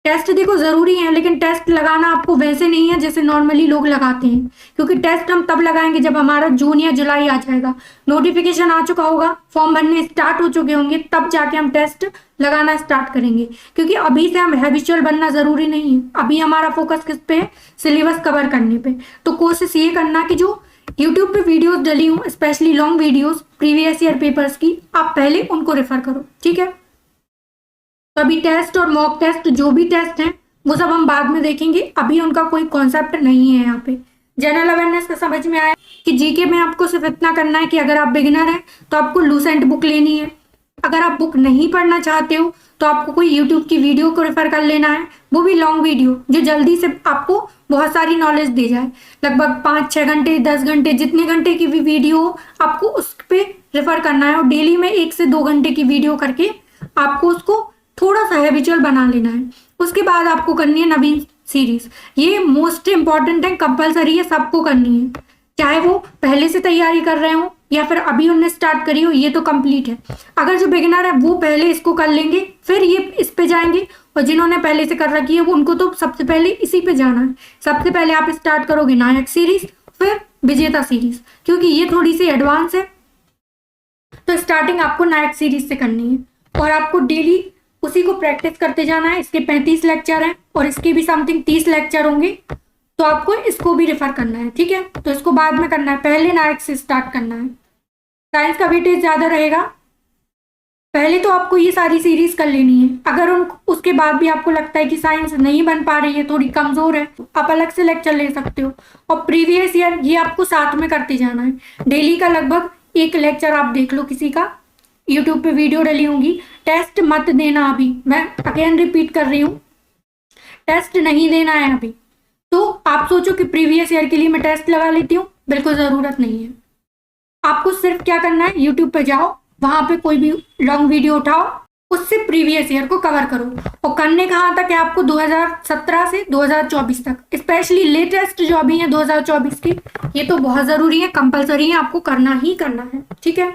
टेस्ट देखो जरूरी है, लेकिन टेस्ट लगाना आपको वैसे नहीं है जैसे नॉर्मली लोग लगाते हैं, क्योंकि टेस्ट हम तब लगाएंगे जब हमारा जून या जुलाई आ जाएगा, नोटिफिकेशन आ चुका होगा, फॉर्म भरने स्टार्ट हो चुके होंगे, तब जाके हम टेस्ट लगाना स्टार्ट करेंगे। क्योंकि अभी से हम हैबिचुअल बनना जरूरी नहीं है, अभी हमारा फोकस किस पे है, सिलेबस कवर करने पे। तो कोशिश ये करना कि जो यूट्यूब पे वीडियोस डली हूँ, specially long videos previous year papers की, आप पहले उनको रेफर करो, ठीक है। तो अभी टेस्ट और मॉक टेस्ट जो भी टेस्ट हैं वो सब हम बाद में देखेंगे, अभी उनका कोई कॉन्सेप्ट नहीं है। यहाँ पे जनरल अवेयरनेस का समझ में आया कि GK में आपको सिर्फ इतना करना है कि अगर आप बिगिनर हैं तो आपको लूसेंट बुक लेनी है। अगर आप बुक नहीं पढ़ना चाहते हो तो आपको कोई यूट्यूब की वीडियो को रेफर कर लेना है, वो भी लॉन्ग वीडियो जो जल्दी से आपको बहुत सारी नॉलेज दे जाए, लगभग 5-6 घंटे 10 घंटे जितने घंटे की भी वीडियो आपको उस पर रेफर करना है। और डेली में 1 से 2 घंटे की वीडियो करके आपको उसको थोड़ा सा हैबिचुअल बना लेना है। उसके बाद आपको करनी है नवीन सीरीज, ये मोस्ट इंपॉर्टेंट है, कंपलसरी है, सबको करनी है, चाहे वो पहले से तैयारी कर रहे हो या फिर अभी उन्होंने स्टार्ट करी हो, ये तो कंप्लीट है। अगर जो बिगिनर है वो पहले इसको कर लेंगे फिर ये इस पे जाएंगे, और जिन्होंने पहले से कर रखी है वो उनको तो सबसे पहले इसी पे जाना है। सबसे पहले आप स्टार्ट करोगे नायक सीरीज, फिर विजेता सीरीज, क्योंकि ये थोड़ी सी एडवांस है। तो स्टार्टिंग आपको नायक सीरीज से करनी है और आपको डेली उसी को प्रैक्टिस करते जाना है। इसके 35 लेक्चर हैं और इसके भी समथिंग 30 लेक्चर होंगे, तो आपको इसको भी रेफर करना है, ठीक है। तो इसको बाद में करना है, पहले नायक से स्टार्ट करना है। साइंस का वेटेज ज्यादा रहेगा, पहले तो आपको ये सारी सीरीज कर लेनी है। अगर उसके बाद भी आपको लगता है कि साइंस नहीं बन पा रही है, थोड़ी कमजोर है, आप अलग से लेक्चर ले सकते हो। और प्रीवियस ईयर ये आपको साथ में करते जाना है। डेली का लगभग एक लेक्चर आप देख लो किसी का, यूट्यूब पे वीडियो डली होंगी। टेस्ट मत देना अभी, मैं अगेन रिपीट कर रही हूँ, टेस्ट नहीं देना है अभी। तो आप सोचो कि प्रीवियस ईयर के लिए मैं टेस्ट लगा लेती हूँ, बिल्कुल जरूरत नहीं है। आपको सिर्फ क्या करना है, यूट्यूब पे जाओ, वहां पे कोई भी लॉन्ग वीडियो उठाओ, उससे प्रीवियस ईयर को कवर करो। और करने कहाँ तक है आपको, 2017 से 2024 तक, स्पेशली लेटेस्ट जो अभी है 2024 की, ये तो बहुत जरूरी है, कंपलसरी है, आपको करना ही करना है, ठीक है।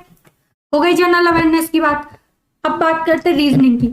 हो गई जनरल अवेयरनेस की बात। अब बात करते हैं रीजनिंग की।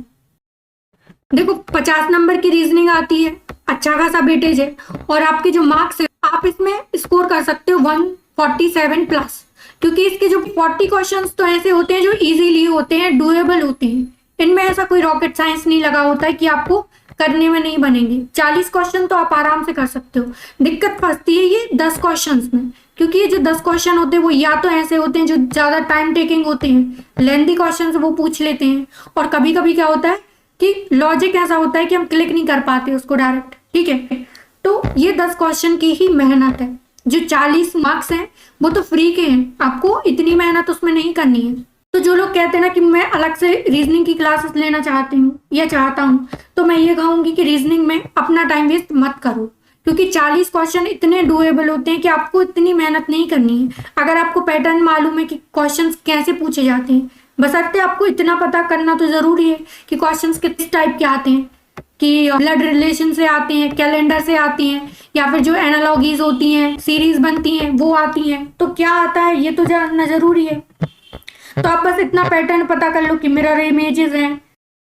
देखो 50 नंबर की रीजनिंग आती है, अच्छा खासा वेटेज है, और आपके जो मार्क्स है आप इसमें स्कोर कर सकते हो 147 प्लस, क्योंकि इसके जो 40 क्वेश्चंस तो ऐसे होते हैं जो इजीली होते हैं, डुएबल होते हैं। इनमें ऐसा कोई रॉकेट साइंस नहीं लगा होता है कि आपको करने में नहीं बनेंगे। 40 क्वेश्चन तो आप आराम से कर सकते हो। दिक्कत फंसती है ये 10 क्वेश्चंस में, क्योंकि ये जो 10 क्वेश्चन होते हैं वो या तो ऐसे होते हैं जो ज्यादा टाइम टेकिंग होते हैं, लेंथी क्वेश्चन वो पूछ लेते हैं, और कभी कभी क्या होता है कि लॉजिक ऐसा होता है कि हम क्लिक नहीं कर पाते उसको डायरेक्ट, ठीक है। तो ये 10 क्वेश्चन की ही मेहनत है। जो 40 मार्क्स हैं वो तो फ्री के हैं, आपको इतनी मेहनत उसमें नहीं करनी है। तो जो लोग कहते हैं ना कि मैं अलग से रीजनिंग की क्लासेस लेना चाहती हूँ या चाहता हूँ, तो मैं ये कहूंगी कि रीजनिंग में अपना टाइम वेस्ट मत करो, क्योंकि 40 क्वेश्चन इतने डुएबल होते हैं कि आपको इतनी मेहनत नहीं करनी है। अगर आपको पैटर्न मालूम है कि क्वेश्चन कैसे पूछे जाते हैं, बशर्ते आपको इतना पता करना तो जरूरी है कि क्वेश्चन किस टाइप के आते हैं, कि ब्लड रिलेशन से आते हैं, कैलेंडर से आती हैं, या फिर जो एनालॉगीज होती हैं, सीरीज बनती हैं, वो आती हैं, तो क्या आता है ये तो जानना जरूरी है। तो आप बस इतना पैटर्न पता कर लो कि मिरर इमेजेस हैं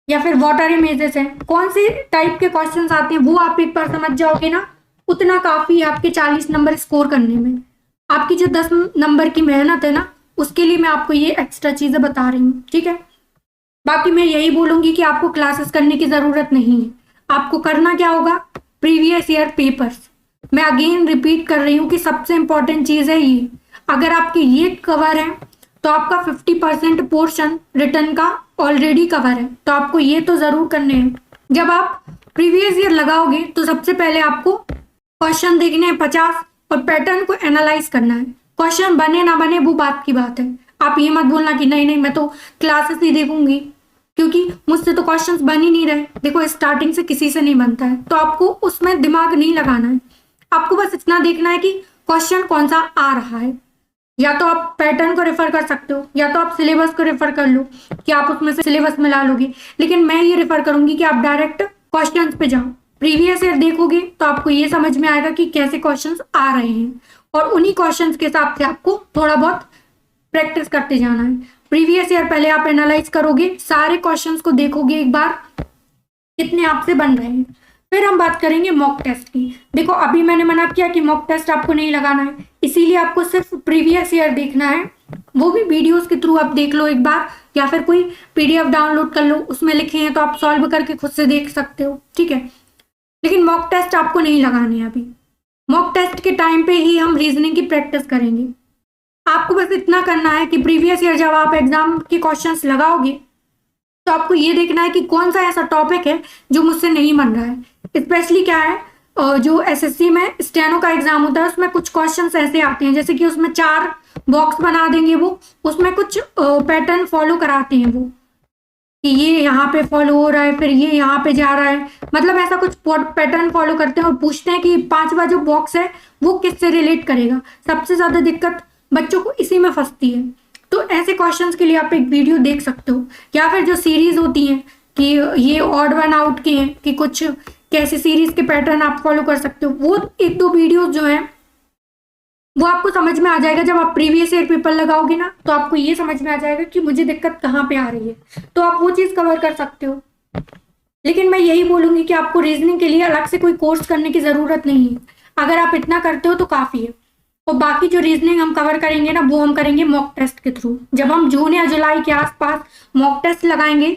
या फिर वाटर इमेजेस हैं, कौन सी टाइप के क्वेश्चंस आते हैं, वो आप एक बार समझ जाओगे ना, उतना काफी है आपके 40 नंबर स्कोर करने में। आपकी जो 10 नंबर की मेहनत है ना, उसके लिए मैं आपको ये एक्स्ट्रा चीजें बता रही हूँ, ठीक है। बाकी मैं यही बोलूंगी कि आपको क्लासेस करने की जरूरत नहीं है। आपको करना क्या होगा, प्रीवियस ईयर पेपर्स। मैं अगेन रिपीट कर रही हूँ कि सबसे इंपॉर्टेंट चीज है ये। अगर आपके ये कवर है तो आपका 50% पोर्शन रिटर्न का ऑलरेडी कवर है, तो आपको ये तो जरूर करने हैं। जब आप प्रीवियस ईयर लगाओगे तो सबसे पहले आपको क्वेश्चन देखने हैं 50 और पैटर्न को एनालाइज करना है। क्वेश्चन बने ना बने वो बात की बात है। आप ये मत बोलना कि नहीं मैं तो क्लासेस ही देखूंगी, क्योंकि मुझसे तो क्वेश्चंस बन ही नहीं रहे। देखो स्टार्टिंग से किसी से नहीं बनता है, तो आपको उसमें दिमाग नहीं लगाना है। आपको बस इतना देखना है कि क्वेश्चन कौन सा आ रहा है। या तो आप पैटर्न को रेफर कर सकते हो, या तो आप सिलेबस को रेफर कर लो कि आप उसमें से सिलेबस में ला लोगे, लेकिन मैं ये रेफर करूंगी कि आप डायरेक्ट क्वेश्चन पे जाओ। प्रीवियस ईयर देखोगे तो आपको ये समझ में आएगा कि कैसे क्वेश्चन आ रहे हैं, और उन्हीं क्वेश्चन के हिसाब से आपको थोड़ा बहुत प्रैक्टिस करते जाना है। प्रीवियस ईयर पहले आप एनालाइज करोगे, सारे क्वेश्चंस को देखोगे एक बार कितने आपसे बन रहे हैं, फिर हम बात करेंगे मॉक टेस्ट की। देखो अभी मैंने मना किया कि मॉक टेस्ट आपको नहीं लगाना है, इसीलिए आपको सिर्फ प्रीवियस ईयर देखना है। वो भी वीडियोस के थ्रू आप देख लो एक बार, या फिर कोई पीडीएफ डाउनलोड कर लो, उसमें लिखे हैं तो आप सॉल्व करके खुद से देख सकते हो, ठीक है। लेकिन मॉक टेस्ट आपको नहीं लगाने हैं अभी। मॉक टेस्ट के टाइम पे ही हम रीजनिंग की प्रैक्टिस करेंगे। आपको बस इतना करना है कि प्रीवियस ईयर जब आप एग्जाम के क्वेश्चंस लगाओगे तो आपको ये देखना है कि कौन सा ऐसा टॉपिक है जो मुझसे नहीं बन रहा है। स्पेशली क्या है, जो एसएससी में स्टेनो का एग्जाम होता है उसमें कुछ क्वेश्चंस ऐसे आते हैं, जैसे कि उसमें 4 बॉक्स बना देंगे, वो उसमें कुछ पैटर्न फॉलो कराते हैं, वो कि ये यहाँ पे फॉलो हो रहा है, फिर ये यहाँ पे जा रहा है, मतलब ऐसा कुछ पैटर्न फॉलो करते हैं और पूछते हैं कि 5वां जो बॉक्स है वो किससे रिलेट करेगा। सबसे ज्यादा दिक्कत बच्चों को इसी में फंसती है। तो ऐसे क्वेश्चंस के लिए आप एक वीडियो देख सकते हो, या फिर जो सीरीज होती है कि ये ऑड वन आउट के हैं, कि कुछ कैसे सीरीज के पैटर्न आप फॉलो कर सकते हो, वो 1-2 वीडियो जो है वो आपको समझ में आ जाएगा। जब आप प्रीवियस ईयर पेपर लगाओगे ना तो आपको ये समझ में आ जाएगा कि मुझे दिक्कत कहाँ पे आ रही है, तो आप वो चीज कवर कर सकते हो। लेकिन मैं यही बोलूंगी कि आपको रीजनिंग के लिए अलग से कोई कोर्स करने की जरूरत नहीं है। अगर आप इतना करते हो तो काफी है। और बाकी जो रीजनिंग हम कवर करेंगे ना, वो हम करेंगे मॉक टेस्ट के थ्रू। जब हम जून या जुलाई के आसपास मॉक टेस्ट लगाएंगे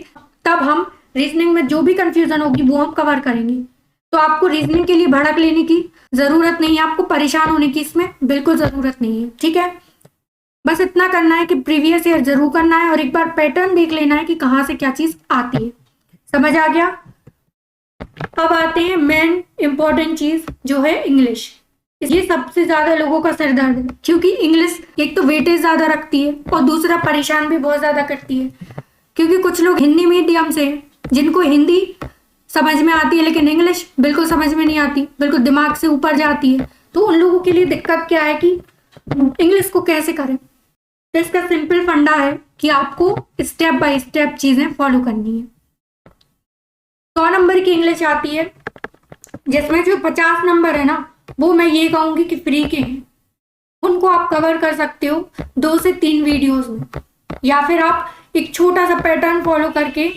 तब हम रीजनिंग में जो भी कंफ्यूजन होगी वो हम कवर करेंगे। तो आपको रीजनिंग के लिए भड़क लेने की जरूरत नहीं है, आपको परेशान होने की इसमें बिल्कुल जरूरत नहीं है, ठीक है। बस इतना करना है कि प्रीवियस ईयर जरूर करना है और एक बार पैटर्न देख लेना है कि कहाँ से क्या चीज आती है। समझ आ गया। अब आते हैं मेन इंपॉर्टेंट चीज जो है इंग्लिश। ये सबसे ज्यादा लोगों का सिर दर्द है, क्योंकि इंग्लिश एक तो वेटेज ज्यादा रखती है और दूसरा परेशान भी बहुत ज्यादा करती है। क्योंकि कुछ लोग हिंदी मीडियम से हैं, जिनको हिंदी समझ में आती है लेकिन इंग्लिश बिल्कुल समझ में नहीं आती, बिल्कुल दिमाग से ऊपर जाती है। तो उन लोगों के लिए दिक्कत क्या है कि इंग्लिश को कैसे करें। तो इसका सिंपल फंडा है कि आपको स्टेप बाय स्टेप चीजें फॉलो करनी है। 100 नंबर की इंग्लिश आती है, जिसमें जो 50 नंबर है ना, वो मैं ये कहूंगी कि फ्री के हैं। उनको आप कवर कर सकते हो 2 से 3 वीडियोस में, या फिर आप एक छोटा सा पैटर्न फॉलो करके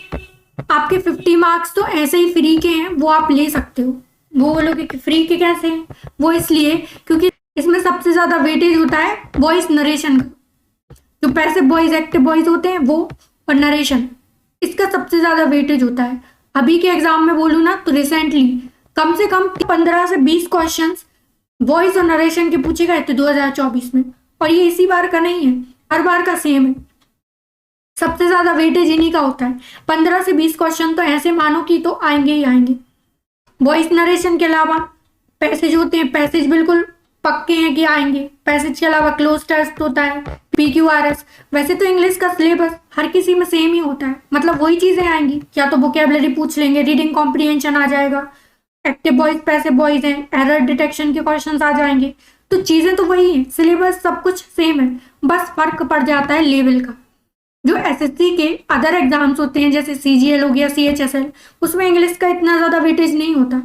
आपके 50 मार्क्स तो ऐसे ही फ्री के हैं, वो आप ले सकते हो। वो बोलोगे कि फ्री के कैसे हैं, वो इसलिए क्योंकि इसमें सबसे ज्यादा वेटेज होता है वॉइस नरेशन का। जो पैसिव वॉइस एक्टिव वॉइस होते हैं वो, और नरेशन, इसका सबसे ज्यादा वेटेज होता है। अभी के एग्जाम में बोलूँ ना तो रिसेंटली कम से कम 15 से 20 क्वेश्चंस वॉइस और नरेशन के पूछे गए थे 2024 में, और ये इसी बार का नहीं है, हर बार का सेम है। सबसे ज्यादा वेटेज इन्हीं का होता है। 15 से 20 क्वेश्चन तो ऐसे मानो कि तो आएंगे ही आएंगे। वॉइस नरेशन के अलावा पैसेज होते हैं, पैसेज बिल्कुल पक्के हैं कि आएंगे। पैसेज के अलावा क्लोज टेस्ट होता है, PQRS। वैसे तो इंग्लिश का सिलेबस हर किसी में सेम ही होता है, मतलब वही चीजें आएंगी। या तो वोकेबलरी पूछ लेंगे, रीडिंग कॉम्प्रिहेंशन आ जाएगा, एक्टिव वॉइस पैसिव वॉइस हैं, एरर डिटेक्शन के क्वेश्चंस आ जाएंगे। तो चीजें तो वही है, सिलेबस सब कुछ सेम है, बस फर्क पड़ जाता है लेवल का। जो SSC के अदर एग्जाम्स होते हैं जैसे CGL हो गया, CHSL, उसमें इंग्लिश का इतना ज्यादा वेटेज नहीं होता,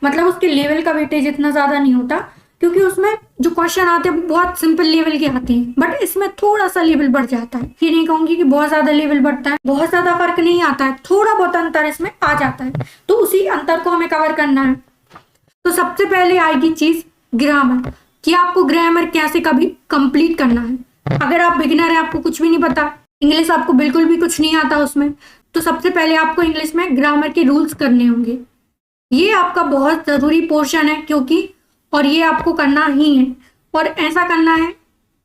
मतलब उसके लेवल का वेटेज इतना ज्यादा नहीं होता, क्योंकि उसमें जो क्वेश्चन आते हैं बहुत सिंपल लेवल के आते हैं। बट इसमें थोड़ा सा लेवल बढ़ जाता है, ये नहीं कहूंगी कि बहुत ज्यादा लेवल बढ़ता है, बहुत ज्यादा फर्क नहीं आता है, थोड़ा बहुत अंतर इसमें आ जाता है। तो उसी अंतर को हमें कवर करना है। तो सबसे पहले आएगी चीज ग्रामर, कि आपको ग्रामर कैसे कभी कंप्लीट करना है। अगर आप बिगिनर है, आपको कुछ भी नहीं पता, इंग्लिश आपको बिल्कुल भी कुछ नहीं आता उसमें, तो सबसे पहले आपको इंग्लिश में ग्रामर के रूल्स करने होंगे। ये आपका बहुत जरूरी पोर्शन है, क्योंकि और ये आपको करना ही है, और ऐसा करना है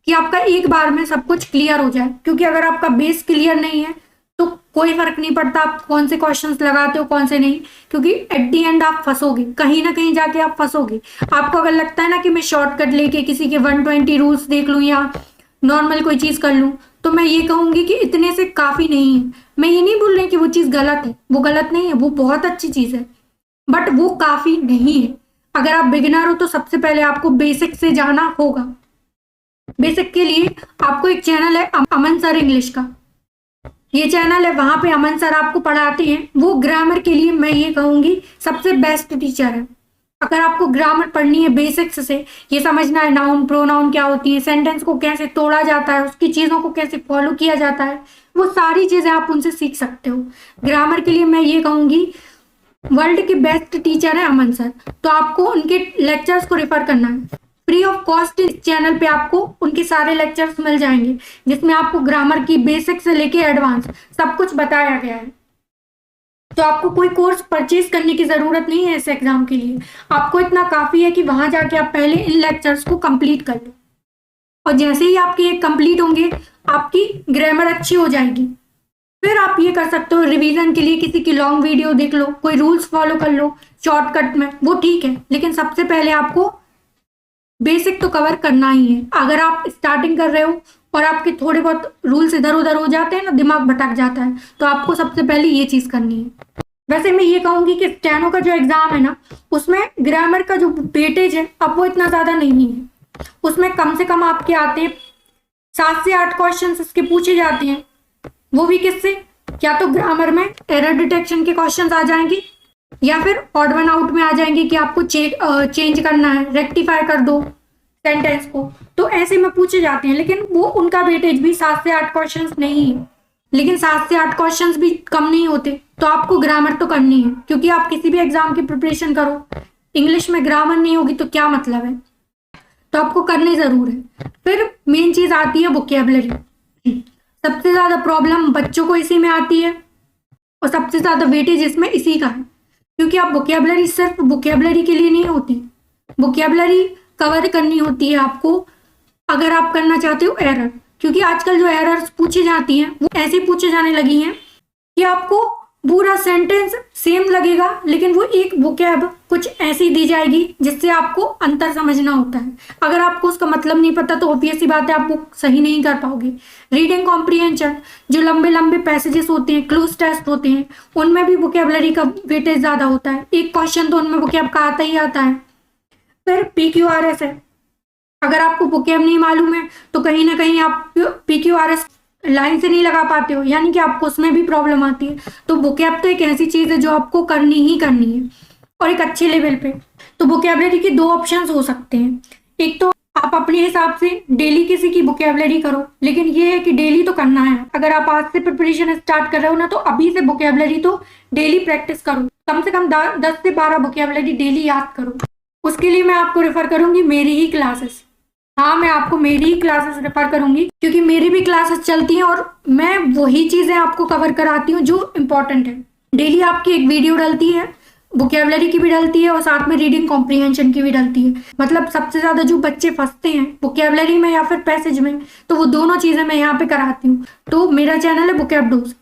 कि आपका एक बार में सब कुछ क्लियर हो जाए। क्योंकि अगर आपका बेस क्लियर नहीं है तो कोई फर्क नहीं पड़ता आप कौन से क्वेश्चंस लगाते हो कौन से नहीं, क्योंकि एट दी एंड आप फंसोगे, कहीं ना कहीं जाके आप फंसोगे। आपको अगर लगता है ना कि मैं शॉर्टकट लेके किसी के 120 रूल्स देख लूँ या नॉर्मल कोई चीज कर लूँ, तो मैं ये कहूंगी कि इतने से काफी नहीं है। मैं ये नहीं बोल रही कि वो चीज गलत है, वो गलत नहीं है, वो बहुत अच्छी चीज है, बट वो काफी नहीं है। अगर आप बिगिनर हो तो सबसे पहले आपको बेसिक से जाना होगा। बेसिक के लिए आपको एक चैनल है अमन सर इंग्लिश का, ये चैनल है, वहां पे अमन सर आपको पढ़ाते हैं। वो ग्रामर के लिए मैं ये कहूंगी सबसे बेस्ट टीचर है। अगर आपको ग्रामर पढ़नी है बेसिक्स से, ये समझना है नाउन प्रोनाउन क्या होती है, सेंटेंस को कैसे तोड़ा जाता है, उसकी चीजों को कैसे फॉलो किया जाता है, वो सारी चीजें आप उनसे सीख सकते हो। ग्रामर के लिए मैं ये कहूंगी वर्ल्ड के बेस्ट टीचर है अमन सर। तो आपको उनके लेक्चर्स को रेफर करना है, फ्री ऑफ कॉस्ट। इस चैनल पे आपको उनके सारे लेक्चर्स मिल जाएंगे, जिसमें आपको ग्रामर की बेसिक से लेके एडवांस सब कुछ बताया गया है। तो आपको कोई कोर्स परचेज करने की जरूरत नहीं है इस एग्जाम के लिए। आपको इतना काफी है कि वहां जाके आप पहले इन लेक्चर्स को कंप्लीट कर लो, और जैसे ही आपके ये कंप्लीट होंगे आपकी ग्रामर अच्छी हो जाएगी। फिर आप ये कर सकते हो रिवीजन के लिए किसी की लॉन्ग वीडियो देख लो, कोई रूल्स फॉलो कर लो शॉर्टकट में, वो ठीक है, लेकिन सबसे पहले आपको बेसिक तो कवर करना ही है। अगर आप स्टार्टिंग कर रहे हो और आपके थोड़े बहुत रूल्स इधर उधर हो जाते हैं ना, दिमाग भटक जाता है, तो आपको सबसे पहले ये चीज करनी है। वैसे मैं ये कहूंगी कि स्टेनो का जो एग्जाम है ना, उसमें ग्रामर का जो वेटेज है अब वो इतना ज्यादा नहीं है। उसमें कम से कम आपके आते हैं 7 से 8 क्वेश्चन इसके पूछे जाते हैं, वो भी किससे, या तो ग्रामर में एरर डिटेक्शन के क्वेश्चंस आ जाएंगे, या फिर ऑड वन आउट में आ जाएंगे कि आपको चेंज करना है, रेक्टिफाई कर दो सेंटेंस को, तो ऐसे में पूछे जाते हैं। लेकिन वो उनका वेटेज भी 7 से 8 क्वेश्चंस नहीं है, लेकिन 7 से 8 क्वेश्चंस भी कम नहीं होते। तो आपको ग्रामर तो करनी है, क्योंकि आप किसी भी एग्जाम की प्रिपरेशन करो, इंग्लिश में ग्रामर नहीं होगी तो क्या मतलब है, तो आपको करनी जरूर है। फिर मेन चीज आती है वोकेबलरी। सबसे ज्यादा प्रॉब्लम बच्चों को इसी में आती है, और सबसे ज़्यादा वेटेज इसमें इसी का है, क्योंकि आप वोकैबुलरी सिर्फ वोकैबुलरी के लिए नहीं होती, वोकैबुलरी कवर करनी होती है आपको अगर आप करना चाहते हो एरर, क्योंकि आजकल जो एरर्स पूछी जाती हैं वो ऐसी पूछे जाने लगी हैं कि आपको पूरा सेंटेंस सेम लगेगा लेकिन वो एक वोकैब कुछ ऐसी दी जाएगी जिससे आपको अंतर समझना होता है। अगर आपको उसका मतलब नहीं पता तो ऑब्वियस सी बात है आप वो सही नहीं कर पाओगे। रीडिंग कॉम्प्रिहेंशन, जो लंबे लंबे पैसेजेस होते हैं, क्लोज टेस्ट होते हैं, उनमें भी वोकैबुलरी का वेटेज ज़्यादा होता है। एक क्वेश्चन तो उनमें वोकैब का आता ही आता है। फिर PQRS है, अगर आपको वोकैब नहीं मालूम है तो कहीं ना कहीं आप PQRS लाइन से नहीं लगा पाते हो, यानी कि आपको उसमें भी प्रॉब्लम आती है। तो वोकैब तो एक ऐसी चीज़ है जो आपको करनी ही करनी है और एक अच्छे लेवल पे। तो वोकैबुलरी के 2 ऑप्शंस हो सकते हैं। एक तो आप अपने हिसाब से डेली किसी की वोकैबुलरी करो, लेकिन ये है कि डेली तो करना है। अगर आप आज से प्रिपरेशन स्टार्ट कर रहे हो ना तो अभी से वोकैबुलरी तो डेली प्रैक्टिस करो, कम से कम 10 से 12 वोकैबुलरी डेली याद करो। उसके लिए मैं आपको रेफर करूंगी मेरी ही क्लासेस। हाँ, मैं आपको मेरी ही क्लासेस रेफर करूंगी क्योंकि मेरी भी क्लासेस चलती हैं और मैं वही चीज़ें आपको कवर कराती हूँ जो इम्पोर्टेंट है। डेली आपकी एक वीडियो डलती है, वोकैबुलरी की भी डलती है और साथ में रीडिंग कॉम्प्रिहेंशन की भी डलती है। मतलब सबसे ज़्यादा जो बच्चे फंसते हैं वोकैबुलरी में या फिर पैसेज में, तो वो दोनों चीज़ें मैं यहाँ पे कराती हूँ। तो मेरा चैनल है वोकैब डोज।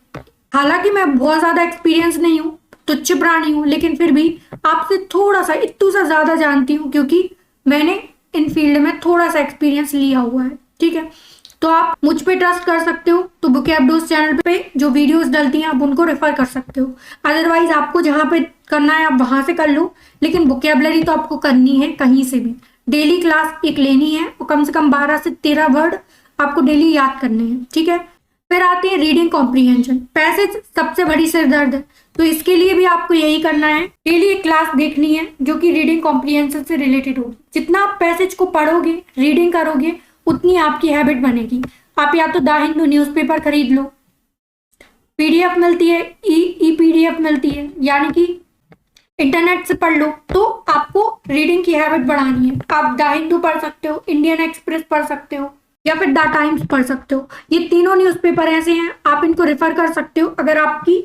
हालांकि मैं बहुत ज़्यादा एक्सपीरियंस नहीं हूँ, तुच्छ प्राणी हूँ, लेकिन फिर भी आपसे थोड़ा सा इतू सा ज़्यादा जानती हूँ क्योंकि मैंने इन फील्ड में थोड़ा सा एक्सपीरियंस लिया हुआ है। ठीक है, तो आप मुझ पे ट्रस्ट कर सकते हो। तो वोकैब डोज चैनल पे जो वीडियोस डलती हैं आप उनको रेफर कर सकते हो। अदरवाइज आपको जहाँ पे करना है आप वहां से कर लो, लेकिन वोकैबुलरी तो आपको करनी है कहीं से भी। डेली क्लास एक लेनी है और कम से कम 12 से 13 वर्ड आपको डेली याद करने हैं। ठीक है, फिर आती है रीडिंग कॉम्प्रिहेंशन। पैसेज सबसे बड़ी सिरदर्द है, तो इसके लिए भी आपको यही करना है, डेली एक क्लास देखनी है जो कि रीडिंग कॉम्प्रिहेंशन से रिलेटेड होगी। जितना आप पैसेज को पढ़ोगे, रीडिंग करोगे, उतनी आपकी हैबिट बनेगी। आप या तो द हिंदू न्यूज़पेपर खरीद लो, PDF मिलती है, ई PDF मिलती है, यानी कि इंटरनेट से पढ़ लो। तो आपको रीडिंग की हैबिट बढ़ानी है। आप द हिंदू पढ़ सकते हो, इंडियन एक्सप्रेस पढ़ सकते हो या फिर द टाइम्स पढ़ सकते हो। ये तीनों न्यूज़पेपर ऐसे हैं, आप इनको रेफर कर सकते हो अगर आपकी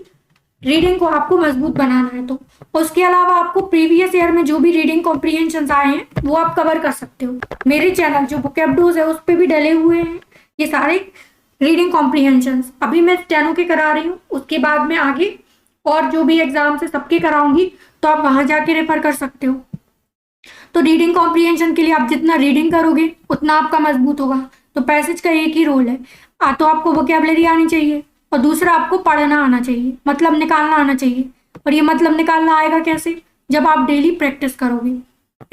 रीडिंग को आपको मजबूत बनाना है तो। उसके अलावा आपको प्रीवियस ईयर में जो भी रीडिंग कॉम्प्रिहेंशन आए हैं वो आप कवर कर सकते हो। मेरे चैनल जो वोकैब डोज है उस पर भी डले हुए हैं ये सारे रीडिंग कॉम्प्रिहेंशन। अभी मैं स्टेनो के करा रही हूँ, उसके बाद में आगे और जो भी एग्जाम से सबके कराऊंगी, तो आप वहां जाके रेफर कर सकते हो। तो रीडिंग कॉम्प्रिहेंशन के लिए आप जितना रीडिंग करोगे उतना आपका मजबूत होगा। तो पैसेज का एक ही रोल है, तो आपको वोकैबुलरी आनी चाहिए और दूसरा आपको पढ़ना आना चाहिए, मतलब निकालना आना चाहिए। और ये मतलब निकालना आएगा कैसे? जब आप डेली प्रैक्टिस करोगे।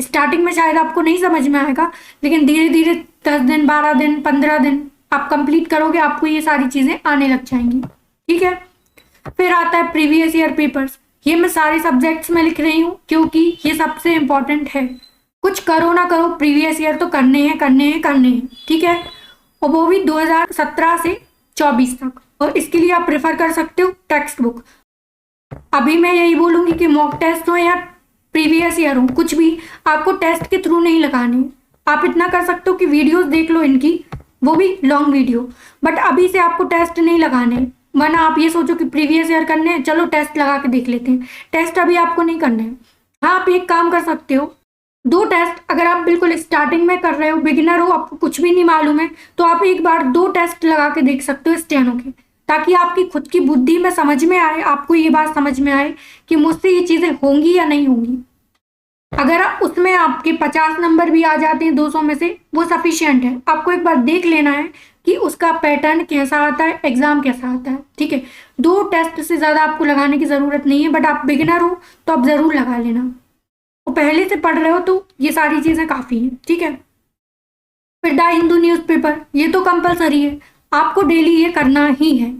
स्टार्टिंग में शायद आपको नहीं समझ में आएगा, लेकिन धीरे धीरे 10 दिन, 12 दिन, 15 दिन आप कंप्लीट करोगे, आपको ये सारी चीजें आने लग जाएंगी। ठीक है, फिर आता है प्रीवियस ईयर पेपर्स। ये मैं सारे सब्जेक्ट्स में लिख रही हूँ क्योंकि ये सबसे इंपॉर्टेंट है। कुछ करो ना करो, प्रीवियस ईयर तो करने हैं करने हैं करने हैं। ठीक है, और वो भी 2017 से 24 तक। और इसके लिए आप प्रेफर कर सकते हो टेक्स्ट बुक। अभी मैं यही बोलूंगी कि मॉक टेस्ट हो या प्रीवियस ईयर हो, कुछ भी आपको टेस्ट के थ्रू नहीं लगाने। आप इतना कर सकते हो कि वीडियोस देख लो इनकी, वो भी लॉन्ग वीडियो, बट अभी से आपको टेस्ट नहीं लगाने। वरना आप ये सोचो कि प्रीवियस ईयर करने हैं, चलो टेस्ट लगा के देख लेते हैं। टेस्ट अभी आपको नहीं करने हैं। हाँ, आप एक काम कर सकते हो, 2 टेस्ट, अगर आप बिल्कुल स्टार्टिंग में कर रहे हो, बिगिनर हो, आपको कुछ भी नहीं मालूम है, तो आप एक बार 2 टेस्ट लगा के देख सकते हो स्टेनो के, ताकि आपकी खुद की बुद्धि में समझ में आए, आपको ये बात समझ में आए कि मुझसे ये चीज़ें होंगी या नहीं होंगी। अगर उसमें आपके 50 नंबर भी आ जाते हैं 200 में से, वो सफिशियंट है। आपको एक बार देख लेना है कि उसका पैटर्न कैसा आता है, एग्जाम कैसा आता है। ठीक है, 2 टेस्ट से ज़्यादा आपको लगाने की ज़रूरत नहीं है, बट आप बिगिनर हो तो आप ज़रूर लगा लेना। वो पहले से पढ़ रहे हो तो ये सारी चीज़ें काफ़ी हैं। ठीक है, फिर द हिंदू न्यूज़पेपर, ये तो कंपलसरी है, आपको डेली ये करना ही है।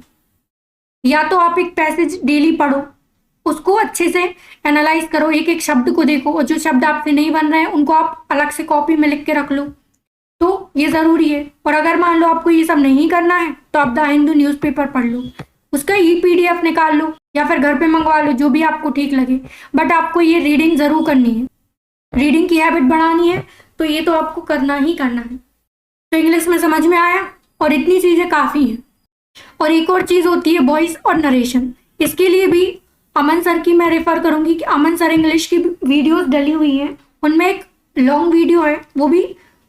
या तो आप एक पैसेज डेली पढ़ो, उसको अच्छे से एनालाइज करो, एक एक शब्द को देखो, और जो शब्द आपसे नहीं बन रहे हैं उनको आप अलग से कॉपी में लिख के रख लो, तो ये ज़रूरी है। और अगर मान लो आपको ये सब नहीं करना है तो आप द हिंदू न्यूज़पेपर पढ़ लो, उसका PDF निकाल लो या फिर घर पे मंगवा लो, जो भी आपको ठीक लगे। बट आपको ये रीडिंग ज़रूर करनी है, रीडिंग की हैबिट बढ़ानी है, तो ये तो आपको करना ही करना है। तो इंग्लिश में समझ में आया, और इतनी चीज़ें काफ़ी हैं। और एक और चीज़ होती है वॉइस और नरेशन। इसके लिए भी अमन सर की मैं रेफर करूंगी कि अमन सर इंग्लिश की वीडियोस डली हुई हैं, उनमें एक लॉन्ग वीडियो है, वो भी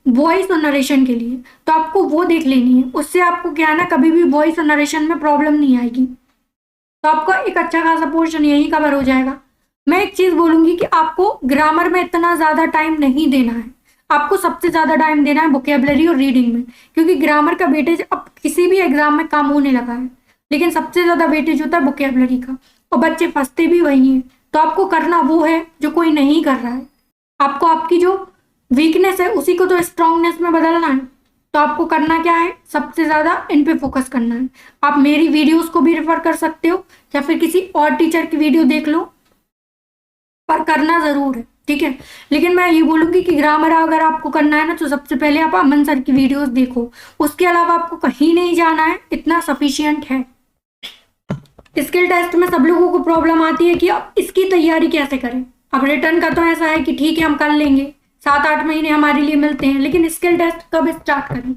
वॉइस और नरेशन के लिए, तो आपको वो देख लेनी है। उससे आपको क्या है ना, कभी भी वॉइस और नरेशन में प्रॉब्लम नहीं आएगी, तो आपका एक अच्छा खासा पोर्शन यही कवर हो जाएगा। मैं एक चीज बोलूंगी कि आपको ग्रामर में इतना ज्यादा टाइम नहीं देना है, आपको सबसे ज्यादा टाइम देना है वोकेबलरी और रीडिंग में, क्योंकि ग्रामर का वेटेज अब किसी भी एग्जाम में कम होने लगा है, लेकिन सबसे ज्यादा वेटेज होता है वोकेबलरी का, और बच्चे फंसते भी वही हैं। तो आपको करना वो है जो कोई नहीं कर रहा है, आपको आपकी जो वीकनेस है उसी को तो स्ट्रांगनेस में बदलना है। तो आपको करना क्या है, सबसे ज्यादा इन पे फोकस करना है। आप मेरी वीडियोस को भी रेफर कर सकते हो या फिर किसी और टीचर की वीडियो देख लो, पर करना जरूर है, ठीक है। लेकिन मैं ये बोलूंगी कि ग्रामर अगर आपको करना है ना, तो सबसे पहले आप अमन सर की वीडियोस देखो, उसके अलावा आपको कहीं नहीं जाना है, इतना सफिशियंट है। स्किल टेस्ट में सब लोगों को प्रॉब्लम आती है कि अब इसकी तैयारी कैसे करें। अब रिटर्न का तो ऐसा है कि ठीक है हम कर लेंगे, 7-8 महीने हमारे लिए मिलते हैं, लेकिन स्किल टेस्ट कब स्टार्ट करें।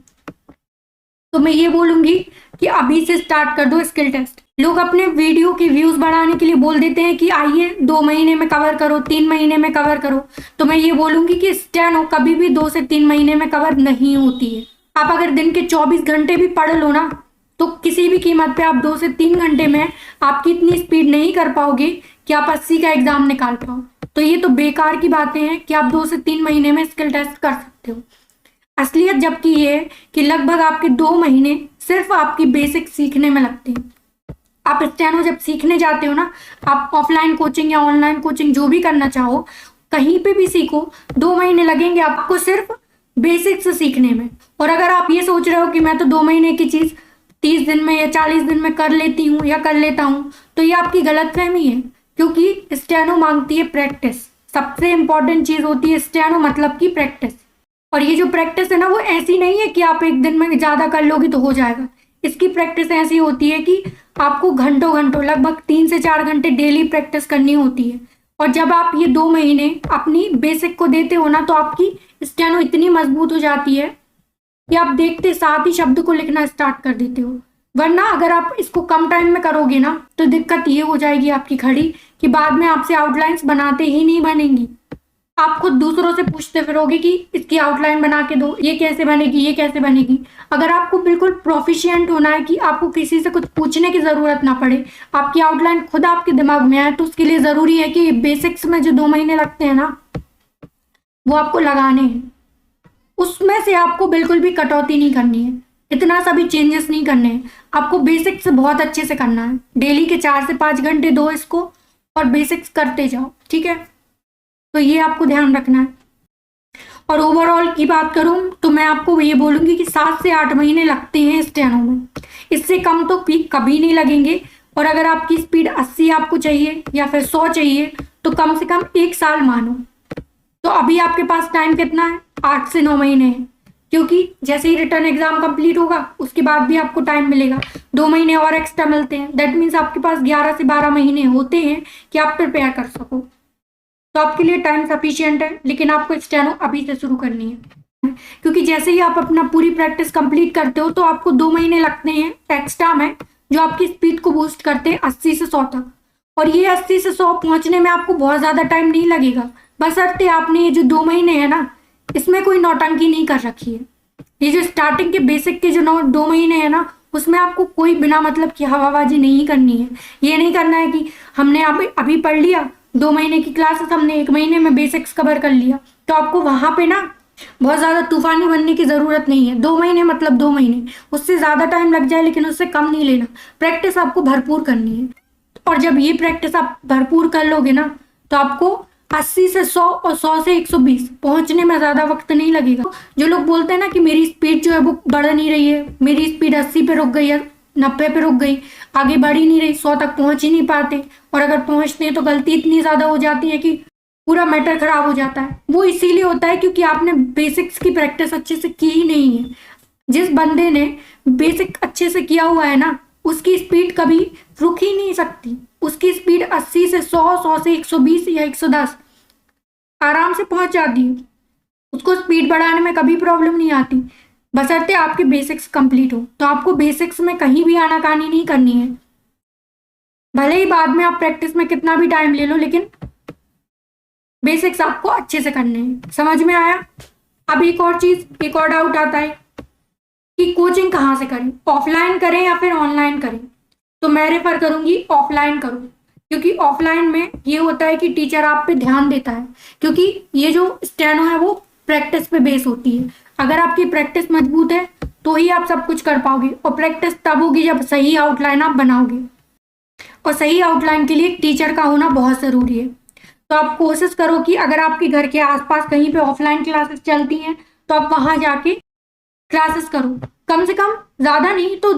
तो मैं ये बोलूंगी कि अभी से स्टार्ट कर दो स्किल टेस्ट। लोग अपने वीडियो के व्यूज बढ़ाने के लिए बोल देते हैं कि आइए 2 महीने में कवर करो, 3 महीने में कवर करो, तो मैं ये बोलूंगी कि स्टेनो कभी भी 2 से 3 महीने में कवर नहीं होती है। आप अगर दिन के 24 घंटे भी पढ़ लो ना, तो किसी भी कीमत पे आप 2 से 3 घंटे में आपकी इतनी स्पीड नहीं कर पाओगे कि आप 80 का एग्जाम निकाल पाओ। तो ये तो बेकार की बातें हैं कि आप 2 से 3 महीने में स्किल टेस्ट कर सकते हो। असलियत जबकि ये है कि लगभग आपके 2 महीने सिर्फ आपकी बेसिक सीखने में लगते हैं। आप स्टेनो जब सीखने जाते हो ना, आप ऑफलाइन कोचिंग या ऑनलाइन कोचिंग जो भी करना चाहो, कहीं पे भी सीखो, 2 महीने लगेंगे आपको सिर्फ बेसिक्स सीखने में। और अगर आप ये सोच रहे हो कि मैं तो 2 महीने की चीज 30 दिन में या 40 दिन में कर लेती हूँ या कर लेता हूँ, तो ये आपकी गलतफहमी है, क्योंकि स्टेनो मांगती है प्रैक्टिस। सबसे इंपॉर्टेंट चीज होती है स्टेनो मतलब की प्रैक्टिस। और ये जो प्रैक्टिस है ना, वो ऐसी नहीं है कि आप एक दिन में ज्यादा कर लोगे तो हो जाएगा। इसकी प्रैक्टिस ऐसी होती है कि आपको घंटों घंटों, लगभग 3 से 4 घंटे डेली प्रैक्टिस करनी होती है। और जब आप ये 2 महीने अपनी बेसिक को देते हो ना, तो आपकी स्टेनो इतनी मजबूत हो जाती है कि आप देखते साथ ही शब्द को लिखना स्टार्ट कर देते हो। वरना अगर आप इसको कम टाइम में करोगे ना, तो दिक्कत ये हो जाएगी आपकी खड़ी कि बाद में आपसे आउटलाइंस बनाते ही नहीं बनेंगी। आप खुद दूसरों से पूछते फिरोगे कि इसकी आउटलाइन बना के दो, ये कैसे बनेगी, ये कैसे बनेगी। अगर आपको बिल्कुल प्रोफिशिएंट होना है कि आपको किसी से कुछ पूछने की जरूरत ना पड़े, आपकी आउटलाइन खुद आपके दिमाग में आए, तो उसके लिए जरूरी है कि बेसिक्स में जो 2 महीने लगते हैं ना, वो आपको लगाने हैं। उसमें से आपको बिल्कुल भी कटौती नहीं करनी है, इतना सा भी चेंजेस नहीं करने हैं। आपको बेसिक्स बहुत अच्छे से करना है। डेली के 4 से 5 घंटे दो इसको और बेसिक्स करते जाओ, ठीक है। तो ये आपको ध्यान रखना है। और ओवरऑल की बात करूं तो मैं आपको ये बोलूंगी कि 7 से 8 महीने लगते हैं स्टेनो में, इससे कम तो कभी नहीं लगेंगे। और अगर आपकी स्पीड 80 आपको चाहिए या फिर 100 चाहिए, तो कम से कम 1 साल मानो। तो अभी आपके पास टाइम कितना है, 8 से 9 महीने है, क्योंकि जैसे ही रिटर्न एग्जाम कंप्लीट होगा उसके बाद भी आपको टाइम मिलेगा, 2 महीने और एक्स्ट्रा मिलते हैं। दैट मीन्स आपके पास 11 से 12 महीने होते हैं कि आप प्रिपेयर कर सको। तो आपके लिए टाइम सफिशिएंट है, लेकिन आपको स्टेनो अभी से शुरू करनी है, क्योंकि जैसे ही आप अपना पूरी प्रैक्टिस कंप्लीट करते हो, तो आपको 2 महीने लगते हैं एक्स्ट्रा में, जो आपकी स्पीड को बूस्ट करते हैं 80 से 100 तक। और ये 80 से 100 पहुंचने में आपको बहुत ज्यादा टाइम नहीं लगेगा, बशर्ते आपने ये जो 2 महीने है ना, इसमें कोई नौटंकी नहीं कर रखी है। ये जो स्टार्टिंग के बेसिक के जो 2 महीने है ना, उसमें आपको कोई बिना मतलब की हवाबाजी नहीं करनी है। ये नहीं करना है कि हमने अभी पढ़ लिया, 2 महीने की क्लासेस हमने 1 महीने में बेसिक्स कवर कर लिया, तो आपको वहां पे ना बहुत ज्यादा तूफानी बनने की जरूरत नहीं है। 2 महीने मतलब 2 महीने, उससे ज्यादा टाइम लग जाए लेकिन उससे कम नहीं लेना। प्रैक्टिस आपको भरपूर करनी है, और जब ये प्रैक्टिस आप भरपूर कर लोगे ना, तो आपको 80 से 100 और 100 से 120 पहुंचने में ज्यादा वक्त नहीं लगेगा। जो लोग बोलते हैं ना कि मेरी स्पीड जो है वो बढ़ नहीं रही है, मेरी स्पीड 80 पे रुक गई है, 90 पे रुक गई, आगे बढ़ ही नहीं रही, 100 तक पहुंच ही नहीं पाते, और अगर पहुंचते हैं तो गलती इतनी ज्यादा हो जाती है कि पूरा मैटर खराब हो जाता है। वो इसीलिए होता है क्योंकि आपने बेसिक्स की प्रैक्टिस अच्छे से की ही नहीं है। जिस बंदे ने बेसिक अच्छे से किया हुआ है ना, उसकी स्पीड कभी रुक ही नहीं सकती। उसकी स्पीड 80 से 100, 100 से 120 या 110 आराम से पहुंच जाती है। उसको स्पीड बढ़ाने में कभी प्रॉब्लम नहीं आती, बशर्ते आपके बेसिक्स कंप्लीट हो। तो आपको बेसिक्स में कहीं भी आनाकानी नहीं करनी है। भले ही बाद में आप प्रैक्टिस में कितना भी टाइम ले लो, लेकिन बेसिक्स आपको अच्छे से करने हैं। समझ में आया? अब एक और चीज, एक और डाउट आता है कि कोचिंग कहाँ से करें, ऑफलाइन करें या फिर ऑनलाइन करें। तो मैं रेफर करूंगी ऑफलाइन करो, क्योंकि ऑफलाइन में ये होता है कि टीचर आप पे ध्यान देता है, क्योंकि ये जो स्टेनो है वो प्रैक्टिस पे बेस होती है। अगर आपकी प्रैक्टिस मजबूत है तो ही आप सब कुछ कर पाओगे, और प्रैक्टिस तब होगी जब सही आउटलाइन आप बनाओगे, और सही आउटलाइन के लिए एक टीचर का होना बहुत ज़रूरी है। तो आप कोशिश करो कि अगर आपके घर के आसपास कहीं पे ऑफलाइन क्लासेस चलती हैं तो आप वहां जाके क्लासेस करो। कम से कम ज़्यादा नहीं तो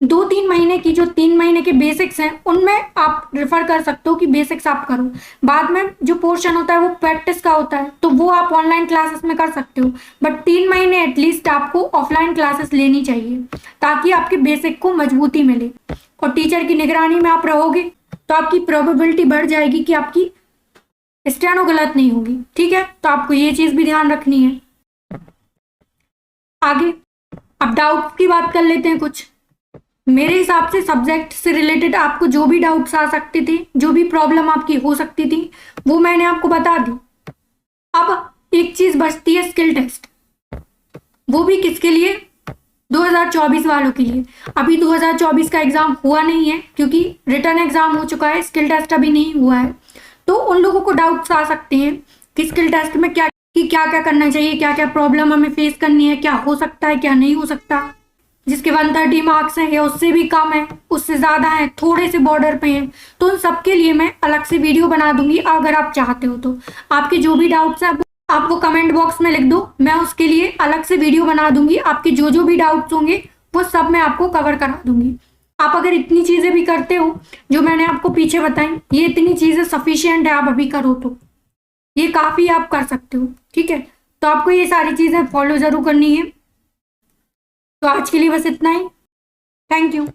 2-3 महीने की, जो 3 महीने के बेसिक्स हैं उनमें आप रेफर कर सकते हो कि बेसिक्स आप करो। बाद में जो पोर्शन होता है वो प्रैक्टिस का होता है, तो वो आप ऑनलाइन क्लासेस में कर सकते हो, बट 3 महीने एटलीस्ट आपको ऑफलाइन क्लासेस लेनी चाहिए, ताकि आपके बेसिक को मजबूती मिले। और टीचर की निगरानी में आप रहोगे तो आपकी प्रोबेबिलिटी बढ़ जाएगी कि आपकी स्टेनो गलत नहीं होगी। ठीक है, तो आपको ये चीज भी ध्यान रखनी है। आगे अब डाउट की बात कर लेते हैं कुछ। मेरे हिसाब से सब्जेक्ट से रिलेटेड आपको जो भी डाउट्स आ सकते थे, जो भी प्रॉब्लम आपकी हो सकती थी, वो मैंने आपको बता दी। अब एक चीज बचती है, स्किल टेस्ट। वो भी किसके लिए? 2024 वालों के लिए। अभी 2024 का एग्जाम हुआ नहीं है, क्योंकि रिटर्न एग्जाम हो चुका है, स्किल टेस्ट अभी नहीं हुआ है। तो उन लोगों को डाउट्स आ सकते हैं कि स्किल टेस्ट में क्या क्या करना चाहिए, क्या क्या प्रॉब्लम हमें फेस करनी है, क्या हो सकता है, क्या नहीं हो सकता। जिसके 130 मार्क्स हैं या उससे भी कम है, उससे ज़्यादा है, थोड़े से बॉर्डर पे हैं, तो उन सबके लिए मैं अलग से वीडियो बना दूंगी। अगर आप चाहते हो तो आपके जो भी डाउट्स हैं आप वो कमेंट बॉक्स में लिख दो, मैं उसके लिए अलग से वीडियो बना दूंगी। आपके जो जो भी डाउट्स होंगे वो सब मैं आपको कवर करा दूंगी। आप अगर इतनी चीज़ें भी करते हो जो मैंने आपको पीछे बताई, ये इतनी चीज़ें सफिशियंट है, आप अभी करो तो ये काफ़ी आप कर सकते हो। ठीक है, तो आपको ये सारी चीज़ें फॉलो ज़रूर करनी है। तो आज के लिए बस इतना ही। Thank you.